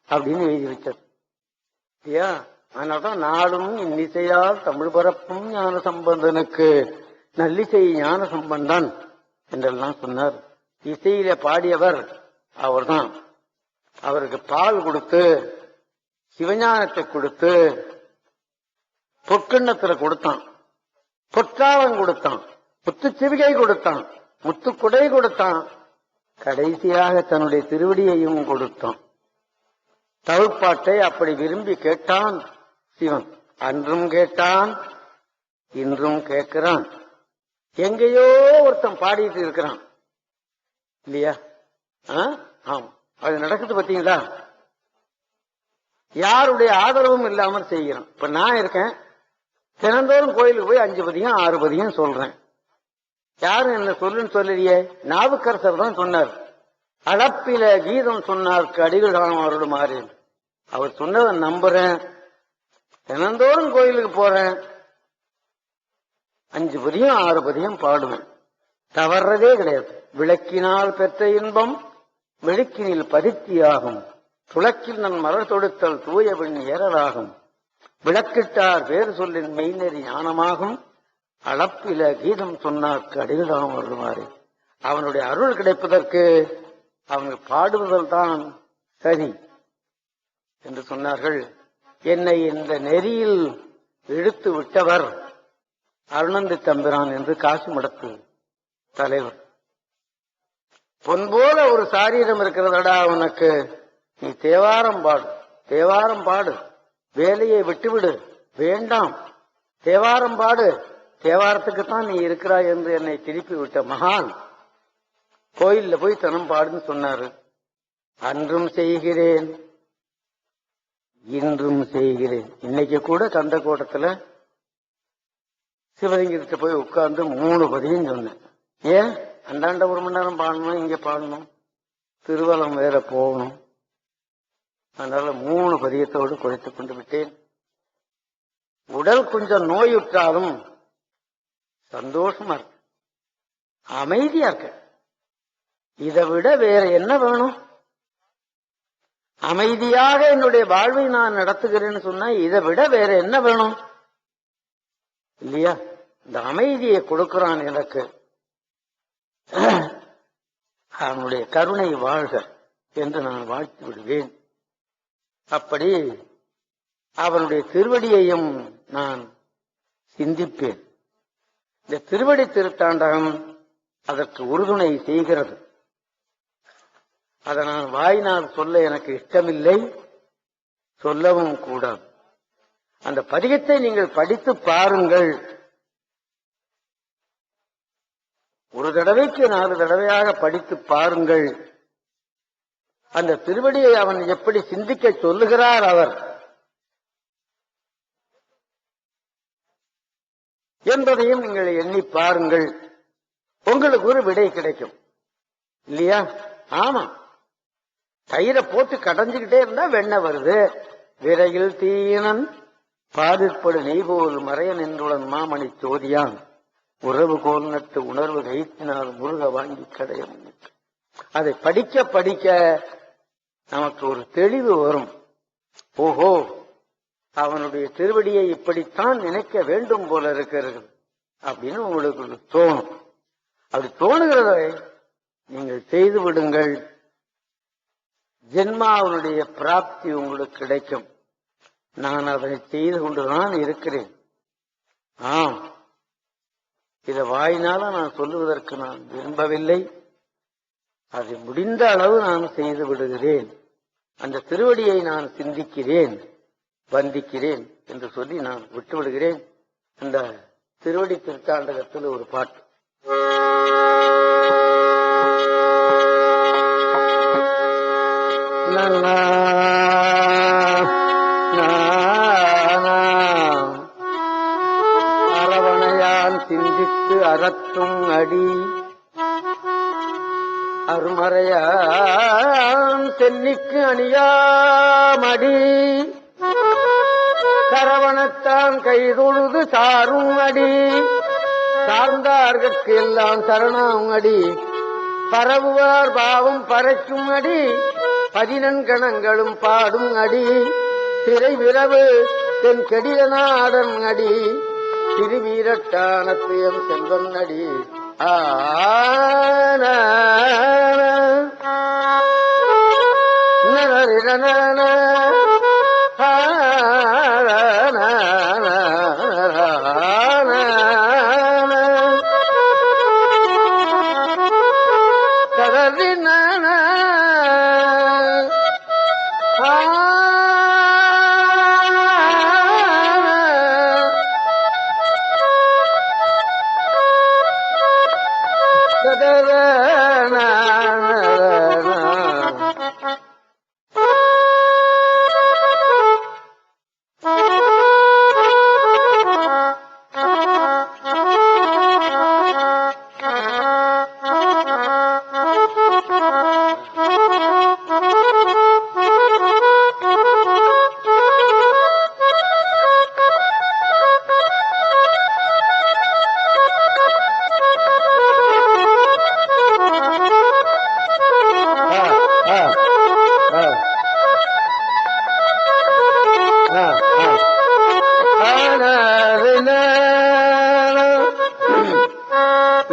அப்படின்னு எழுதி வச்சது. அதனால்தான் நாளும் இன்னிசையால் தமிழ் பரப்பும் ஞான சம்பந்தனுக்கு நல்லிசை ஞான சம்பந்தன் என்றெல்லாம் சொன்னார். இசையில பாடியவர் அவர்தான். அவருக்கு பால் கொடுத்து சிவஞானத்தை கொடுத்து பொற்கிண்ணத்துல கொடுத்தான், பொற்காலம் கொடுத்தான், முத்துச்சிவிகை கொடுத்தான், முத்துக்குடை கொடுத்தான், கடைசியாக தன்னுடைய திருவடியையும் கொடுத்தான். தமிழ்பாட்டை அப்படி விரும்பி கேட்டான் சிவன். அன்றும் கேட்டான், இன்றும் கேட்கிறான். எங்கேயோ ஒருத்தன் பாடிட்டு இருக்கிறான் இல்லையா? ஆமா, அது நடக்குது பாத்தீங்களா? யாருடைய ஆதரவும் இல்லாமல் செய்கிறான். இப்ப நான் இருக்கேன், தினந்தோறும் கோயிலுக்கு போய் 5 பதியம் 6 பதியம் சொல்றேன். யாரும் என்ன சொல்லுன்னு சொல்லலையே. நாவுக்கரசர் தான் சொன்னார், அளப்பில கீதம் சொன்னார்க்கு அடிகள் அவரோட மாறி. அவர் சொன்னதை நம்புறேன், தினந்தோறும் கோயிலுக்கு போறேன், 5 பதியம் 6 பதியம் பாடுவேன், தவறதே கிடையாது. விளக்கினால் பெற்ற இன்பம் விளக்கினில் பதித்தியாகும், துளக்கில் நன் மலர் தொடுத்தல் தூயவன் ஏறலாகும், விளக்கிட்டார் வேறு சொல்லின் மெய்நெறி ஞானமாகும், அளப்பில கீதம் சொன்னார்க்கு அடிகளாம் வருமாறு. அவனுடைய அருள் கிடைப்பதற்கு அவங்க பாடுவதல் தான் சரி என்று சொன்னார்கள். என்னை இந்த நெறியில் இழுத்து விட்டவர் அருணந்தி தம்பிரான் என்று காசி மடத்து தலைவர். பொன்போல ஒரு சாரீரம் இருக்கிறதடா உனக்கு, நீ தேவாரம் பாடு, தேவாரம் பாடு, வேலையை விட்டுவிடு, வேண்டாம், தேவாரம் பாடு, தேவாரத்துக்குத்தான் நீ இருக்கிறாய் என்று என்னை திருப்பி விட்ட மகான் கோயில்ல போய் தனம் பாடுன்னு சொன்னாரு. அன்றும் செய்கிறேன், இன்றும் செய்கிறேன். இன்னைக்கு கூட கந்தக்கோட்டத்துல சிவலிங்கத்தை போய் உட்கார்ந்து 3 பதியம் சொன்னேன். ஏன்? அந்தாண்ட 1 மணி நேரம் பாடணும், இங்க பாடணும், திருவலம் வேற போகணும். அதனால 3 பதியத்தோடு குறைத்துக் கொண்டு விட்டேன். உடல் கொஞ்சம் நோயுற்றாலும் சந்தோஷமா இருக்கு, அமைதியா இருக்க. இதை விட வேற என்ன வேணும்? அமைதியாக என்னுடைய வாழ்வை நான் நடத்துகிறேன்னு சொன்னா இதை விட வேற என்ன வேணும் இல்லையா? இந்த அமைதியை கொடுக்கிறான் எனக்கு, அவனுடைய கருணை வாழ்க என்று நான் வாழ்த்து விடுவேன். அப்படி அவனுடைய திருவடியையும் நான் சிந்திப்பேன். இந்த திருவடி திருத்தாண்டகம் அதற்கு உறுதுணை செய்கிறது. அதை நான் வாயினால் சொல்ல எனக்கு இஷ்டமில்லை, சொல்லவும் கூடாது. அந்த பதிகத்தை நீங்கள் படித்து பாருங்கள். ஒரு தடவைக்கு 4 தடவையாக படித்து பாருங்கள். அந்த திருவடியை அவன் எப்படி சிந்திக்க சொல்லுகிறார் அவர் என்பதையும் நீங்கள் எண்ணி பாருங்கள். உங்களுக்கு ஒரு விடை கிடைக்கும் இல்லையா? ஆமா, தயிரை போட்டு கடைஞ்சுக்கிட்டே இருந்தா வெண்ணெய் வருது. விரையில் தீயினன் பாதிப்படு நெய் போல் மறைய நின்றுடன் மாமணி சோதியான் உறவு கோல் நட்டு உணர்வு கைத்தினால் முருக வாங்கி கடைய. அதை படிக்க படிக்க நமக்கு ஒரு தெளிவு வரும். ஓஹோ, அவனுடைய திருவடியை இப்படித்தான் நினைக்க வேண்டும் போல இருக்கிறது அப்படின்னு உங்களுக்கு தோணும். அப்படி தோணுகிறதை நீங்கள் செய்து விடுங்கள். ஜென்மாவனுடைய பிராப்தி உங்களுக்கு கிடைக்கும். நான் அதை செய்து கொண்டுதான் இருக்கிறேன். ஆம், இதை வாயினால நான் சொல்லுவதற்கு நான் விரும்பவில்லை. அதை முடிந்த அளவு நான் செய்து விடுகிறேன். அந்த திருவடியை நான் சிந்திக்கிறேன், வந்திக்கிறேன் என்று சொல்லி நான் விட்டு விடுகிறேன். அந்த திருவடி திருத்தாண்டகத்தில் ஒரு பாட்டு. அரவணையான் சிந்தித்து அறத்தும் அடி அருமறையான் தென்னிக்கு அணியாமடி சரவணத்தான் கைதொழுது சாரும் அடி சார்ந்தார்கட்கு எல்லாம் சரணாம் அடி பரவுவார் பாவம் பறைக்கும் அடி 14 கணங்களும் பாடும் அடி திரை விரவு தென் கெடியநாடன் அடி திருவீரட்டானத்து எம் செல்வன் அடி.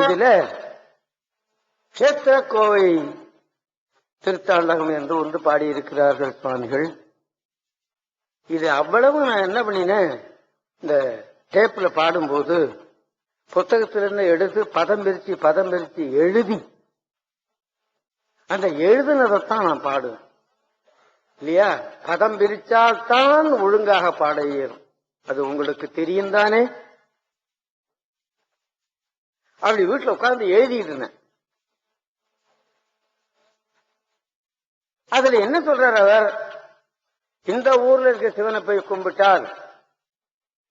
இதுல கஷேத்திர கோவை திருத்தாண்டகம் என்று ஒன்று பாடியிருக்கிறார்கள் சுவாமிகள். இது அவ்வளவு நான் என்ன பண்ணினேன், இந்த டேப்ல பாடும்போது புத்தகத்திலிருந்து எடுத்து பதம் பிரிச்சு எழுதி அந்த எழுதுனதைத்தான் நான் பாடுவேன் இல்லையா. பதம் பிரிச்சால்தான் ஒழுங்காக பாட இயலும். அது உங்களுக்கு தெரியும் தானே. அப்படி வீட்டுல உட்கார்ந்து எழுதிட்டு இருந்தேன். அதுல என்ன சொல்றார் அவர், இந்த ஊர்ல இருக்க சிவனை போய் கும்பிட்டால்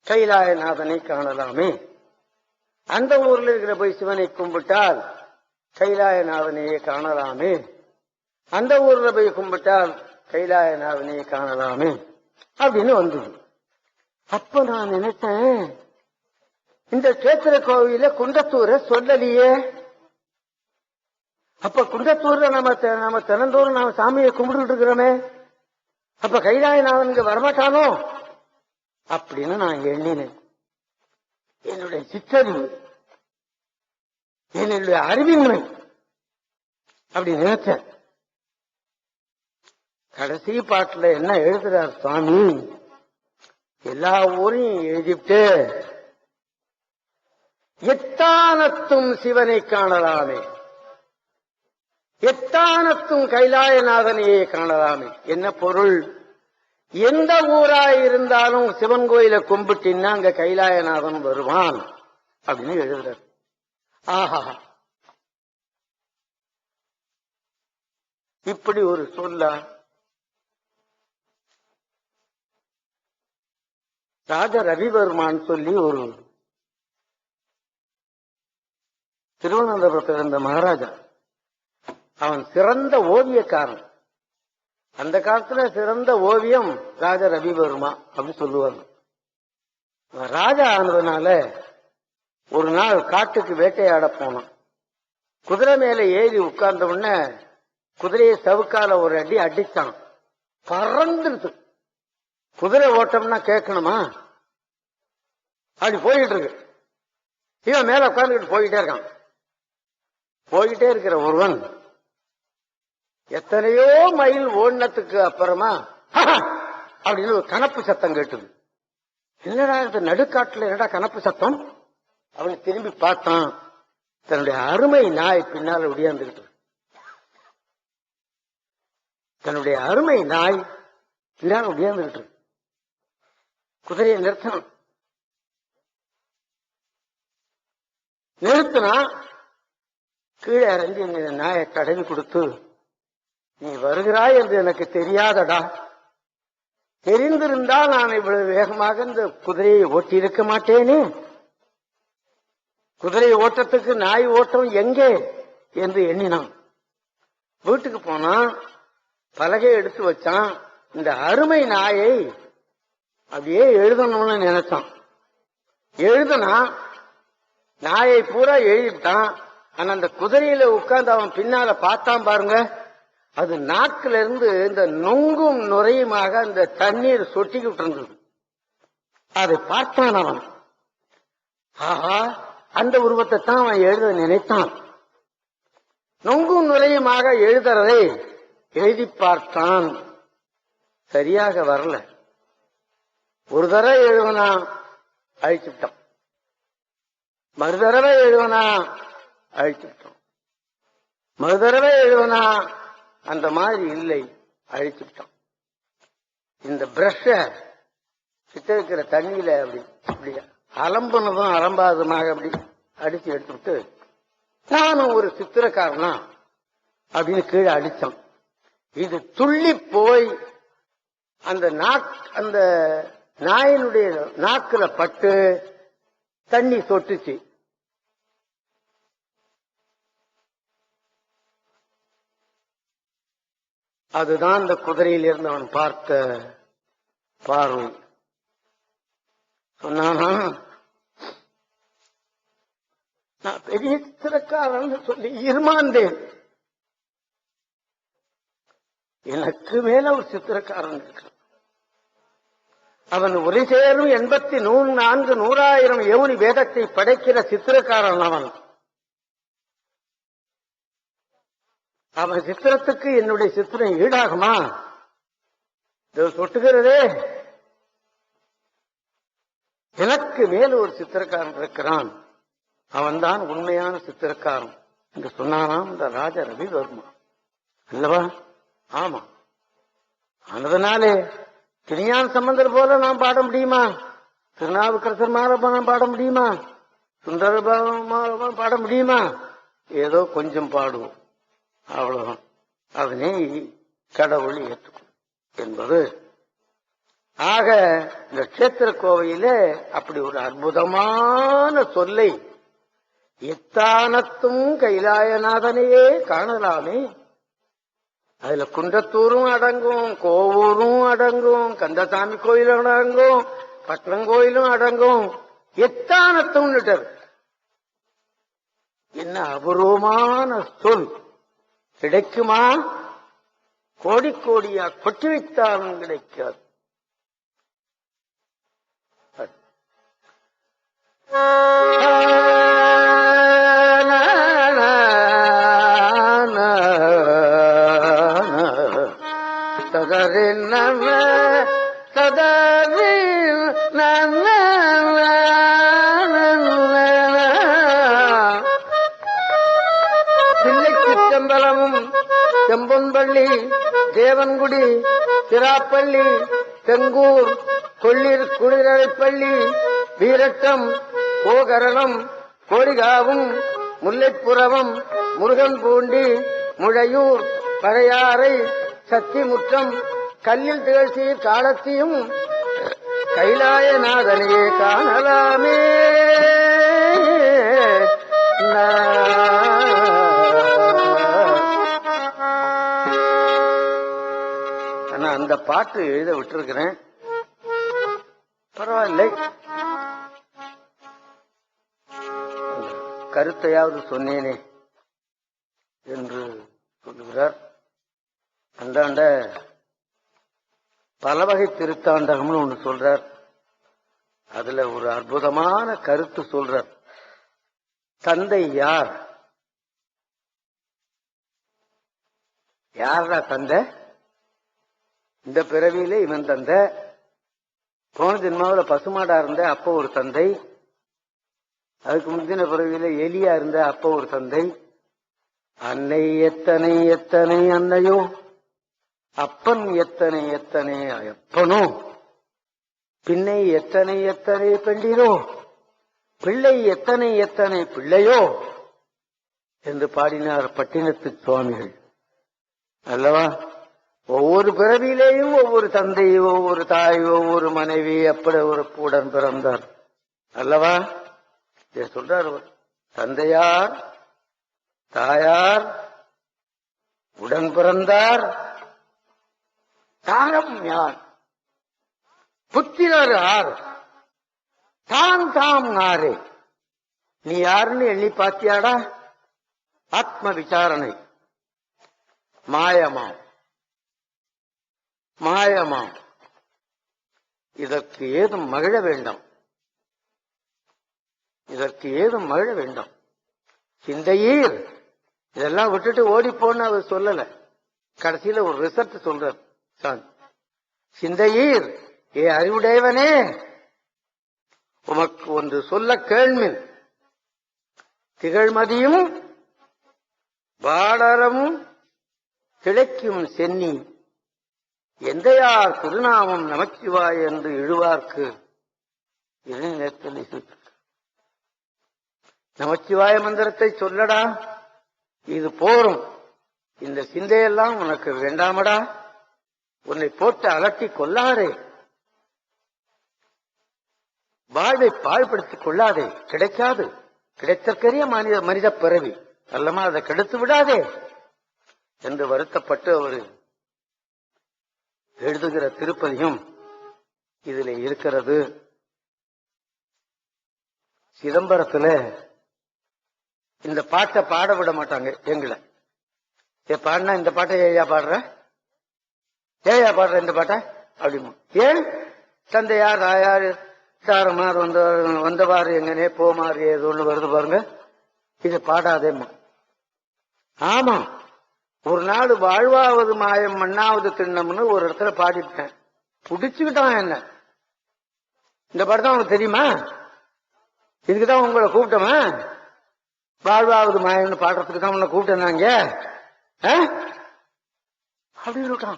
கைலாயநாதனை காணலாமே, அந்த ஊர்ல இருக்கிற போய் சிவனை கும்பிட்டால் கைலாயநாதனையே காணலாமே, அந்த ஊர்ல போய் கும்பிட்டால் கைலாயநாதனையே காணலாமே அப்படின்னு வந்தது. அப்ப நான் நினைத்தேன், இந்த கேத்திர கோவில குண்டத்தூரை சொல்லலையே. அப்ப குண்டத்தூர்ல நம்ம தினந்தோறும் நாம சாமியை கும்பிட்டு இருக்கிறோமே, அப்ப கைலாயநாதனுக்கு வரமாட்டானோ அப்படின்னு நான் எண்ணினேன். என்னுடைய சிற்றறிவு, என்னுடைய அறிவின்மை அப்படி நினைச்சேன். கடைசி பாட்டுல என்ன எழுதுறார் சுவாமி, எல்லா ஊரையும் எழுதிட்டு எத்தானத்தும் சிவனை காணலாமே, எத்தானத்தும் கைலாயநாதனையே காணலாமே. என்ன பொருள், எந்த ஊராய் இருந்தாலும் சிவன் கோயிலை கும்பிட்டின்னா அங்க கைலாயநாதன் வருவான் அப்படின்னு எழுதுறார். ஆஹா, இப்படி ஒரு சொல்லா. ராஜ ரவிவர்மான் சொல்லி ஒரு திருவனந்தபுரத்தில் இருந்த மகாராஜா, அவன் சிறந்த ஓவியக்காரன். அந்த காலத்துல சிறந்த ஓவியம் ராஜா ரவிவர்மா அப்படின்னு சொல்லுவாங்க. ராஜா ஆனதுனால ஒரு நாள் காட்டுக்கு வேட்டையாட போனான். குதிரை மேல ஏறி உட்கார்ந்த உடனே குதிரையை சவுக்கால ஒரு அடி அடிச்சான், பறந்துருது. குதிரை ஓட்டம்னா கேட்கணுமா, அப்படி போயிட்டு இருக்கு. இவன் மேல உட்கார்ந்துக்கிட்டு போயிட்டே இருக்கான். போயிட்டே இருக்கிற ஒருவன் எத்தனையோ மைல் ஓடினத்துக்கு அப்புறமா அப்படின்னு ஒரு கனப்பு சத்தம் கேட்டது. என்னடா இந்த நடுக்காட்டுல என்னடா கனப்பு சத்தம் அவனை திரும்பி பார்த்தான். தன்னுடைய அருமை நாய் பின்னால ஒடியாந்துகிட்டு, தன்னுடைய அருமை நாய் பின்னால் ஒடியாந்துகிட்டு. குதிரையை நிறுத்தணும். நிறுத்தினா கீழே இறங்கி நாயை தடவி கொடுத்து, நீ வருகிறாய் என்று எனக்கு தெரியாதடா, தெரிந்திருந்தால் நான் இவ்வளவு வேகமாக இந்த குதிரையை ஓட்டி இருக்க மாட்டேனே, குதிரை ஓட்டத்துக்கு நாய் ஓட்டம் எங்கே என்று எண்ணினான். வீட்டுக்கு போனா பலகை எடுத்து வச்சான். இந்த அருமை நாயை அப்படியே எழுதணும்னு நினைச்சான். எழுதுனா நாயை பூரா எழுதிட்டான். ஆனா அந்த குதிரையில உட்கார்ந்து அவன் பின்னால பார்த்தான் பாருங்க, அது நாக்குல இருந்து இந்த நொங்கும் நுரையுமாக அந்த தண்ணீர் சொட்டிக்கிட்டு இருந்தது. அதை பார்த்தான் அவன். ஆஹா, அந்த உருவத்தை தான் அவன் எழுத நினைத்தான். நொங்கும் நுரையுமாக எழுதுறதை எழுதி பார்த்தான். சரியாக வரல. ஒரு தடவை எழுவனா அழிச்சுட்டான், மறுதடவை எழுவனா அழிச்சுட்டோம், மறுதடவை எழுவனா அந்த மாதிரி இல்லை அழிச்சுட்டோம். இந்த பிரஷ கிட்ட இருக்கிற தண்ணியில அப்படி அப்படி அலம்புனதும் அலம்பாததுமாக அப்படி அடிச்சு எடுத்துட்டு நானும் ஒரு சித்திரக்காரனா அப்படின்னு கீழே அடிச்சான். இது துள்ளி போய் அந்த நாயினுடைய நாக்குல பட்டு தண்ணி சொட்டுச்சு. அதுதான் அந்த குதிரையில் இருந்து அவன் பார்த்த பார்வை. சொன்னானா, நான் பெரிய சித்திரக்காரன் சொல்லி இருமாந்தேன். எனக்கு மேல ஒரு சித்திரக்காரன் இருக்கான். அவன் ஒரு சேரும் 84,100,000 யோனி வேதத்தை படைக்கிற சித்திரக்காரன் அவன். அவன் சித்திரத்துக்கு என்னுடைய சித்திரம் ஈடாகுமா? சொட்டுகிறதே. எனக்கு மேல ஒரு சித்திரக்காரன் இருக்கிறான், அவன்தான் உண்மையான சித்திரக்காரன் என்று சொன்னானாம் இந்த ராஜ ரவிவர்மா அல்லவா? ஆமா. ஆனதுனாலே திருஞான சம்பந்தர் போல நாம் பாட முடியுமா? திருநாவுக்கரசர் மாறப்ப நாம் பாட முடியுமா? சுந்தர பாட முடியுமா? ஏதோ கொஞ்சம் பாடுவோம், அவ்வளவுதான். அதனை கடவுள் ஏற்றுக்கும் என்பது. ஆக இந்த கஷேத்திர கோவையிலே அப்படி ஒரு அற்புதமான சொல்லை எத்தானத்தும் கைலாயநாதனையே காணலாமே. அதுல குன்றத்தூரும் அடங்கும், கோவூரும் அடங்கும், கந்தசாமி கோயிலும் அடங்கும், பட்டணங்கோயிலும் அடங்கும். எத்தானத்தும் என்ன அபூர்வமான சொல் கிடைக்குமா? கோடி கோடியா கொட்டி வைத்தாலும் கிடைக்காது. பிள்ளைச்சிற்றம்பலமும் செம்பொன்பள்ளி தேவன்குடி சிராப்பள்ளி தெங்கூர் கொள்ளிர் குளிரழைப்பள்ளி வீரட்டம் கோகரணம் கோடிகாவும் முல்லைப்புறவம் முருகன்பூண்டி முழையூர் பழையாறை சத்திமுற்றம் கல்லில் திகழ்ச்சியில் காலத்தையும் கைலாயநாதனையே காணலாமே. ஆனா அந்த பாட்டு எழுத விட்டிருக்கிறேன், பரவாயில்லை. கருத்தையாவது சொன்னேனே என்று சொல்லுகிறார். அந்தாண்ட பல வகை திருத்தாண்டகம்னு ஒண்ணு சொல்றார். அதுல ஒரு அற்புதமான கருத்து சொல்றார். தந்தை யார்? யாரா தந்தை? இந்த பிறவியில இவன் தந்தை, போன ஜென்மாவில பசுமாடா இருந்த அப்ப ஒரு தந்தை, அதுக்கு முந்தின பிறவியில எலியா இருந்த அப்ப ஒரு தந்தை. அன்னை எத்தனை எத்தனை அன்னையோ, அப்பன் எத்தனை எத்தனை அப்பனோ, பின்னை எத்தனை எத்தனை பெண்டிரோ, பிள்ளை எத்தனை எத்தனை பிள்ளையோ என்று பாடினார் பட்டினத்து சுவாமிகள் அல்லவா? ஒவ்வொரு பிறவியிலேயும் ஒவ்வொரு தந்தை, ஒவ்வொரு தாய், ஒவ்வொரு மனைவி, அப்படி ஒரு உடன் பிறந்தார் அல்லவா? சொல்றார், தந்தையார் தாயார் உடன் பிறந்தார் தாரம் யார், புத்திரர் யார், தான் தாம் யாரு, நீ யாருன்னு எண்ணி பாத்தியாடா? ஆத்ம விசாரணை. மாயமாம் மாயமாம். இதற்கு ஏதும் மகிழ வேண்டாம், இதற்கு ஏதும் மகிழ வேண்டாம். சிந்தையீர் இதெல்லாம் விட்டுட்டு ஓடிப்போன்னு அவர் சொல்லல. கடைசியில ஒரு ரிசல்ட் சொல்றார். சிந்தையீர் ஏ அறிவுடையவனே, உமக்கு ஒன்று சொல்ல கேள்மின், திகழ்மதியும் பாடரமும் திளைக்கும் சென்னி எந்தையார் திருநாமம் நமச்சிவாய் என்று இழுவார்க்கு நமச்சிவாய மந்திரத்தை சொல்லடா, இது போரும். இந்த சிந்தையெல்லாம் உனக்கு வேண்டாமடா, உன்னை போட்டு அலட்டி கொள்ளாதே, வாழ்வை பாழ்படுத்திக் கொள்ளாதே, கிடைக்காது, கிடைத்தற்கரிய மனித பிறவி அல்லமா, அதை கெடுத்து விடாதே என்று வருத்தப்பட்டு அவர் எழுதுகிற திருப்பதியும் இதில் இருக்கிறது. சிதம்பரத்துல இந்த பாட்டை பாட விட மாட்டாங்க எங்களை. பாடினா இந்த பாட்டை ஏயா பாடுற, ஏயா பாடுற இந்த பாட்டை அப்படிமா. ஏன் தந்தையார் தாயார் சாரமார் வந்தவாறு எங்கனே போமாறு ஏதோ ஒண்ணு வருது பாருங்க, இது பாடாதேம்மா. ஆமா, ஒரு நாள் வாழ்வாவது மாயம் மண்ணாவது திண்ணம்னு ஒரு இடத்துல பாடிட்டேன், புடிச்சுக்கிட்டான் என்ன. இந்த பாட்டு தான் உனக்கு தெரியுமா, இதுக்குதான் உங்களை கூப்பிட்டோமா, வாழ்வாவது மாயம்னு பாடுறதுக்கு தான் உன்னை கூப்பிட்டேனாங்க அப்படின்னு.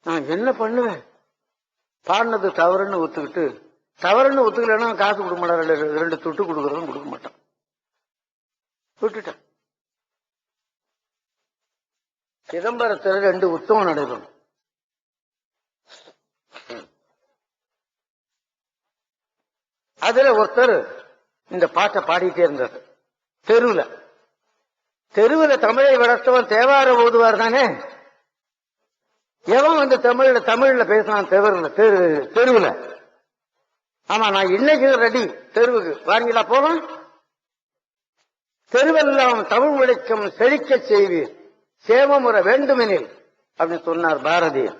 நான் என்ன பண்ணுவேன், பாடினது தவறுன்னு ஒத்துக்கிட்டு, தவறுன்னு ஒத்துக்கலன்னா காசு கொடுக்க மாட்டான், ரெண்டு துட்டு கொடுக்கறதும் கொடுக்க மாட்டான், விட்டுட்டேன். சிதம்பரத்தில் 2 உற்சவம் நடைபெறும். அதுல ஒருத்தர் இந்த பாட்டை பாடிட்டே இருந்தார். தெருவுல தமிழை வளர்த்தவன் தேவார ஓதுவார் தானே. எவன் வந்து தமிழ்ல பேசினான் தெருவுல. ஆமா, நான் இன்னைக்கு ரெடி தெருவுக்கு வாங்கிலா போறோம். தெருவெல்லாம் தமிழ் விளைக்கம் செழிக்க செய்வீர், சேமமுறை வேண்டுமெனில் அப்படின்னு சொன்னார் பாரதியார்.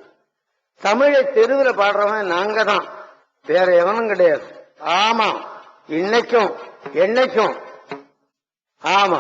தமிழை தெருவுல பாடுறவன் நாங்க தான், வேற எவனும் கிடையாது. ஆமா, இன்னைக்கும் என்னைக்கும். ஆமா.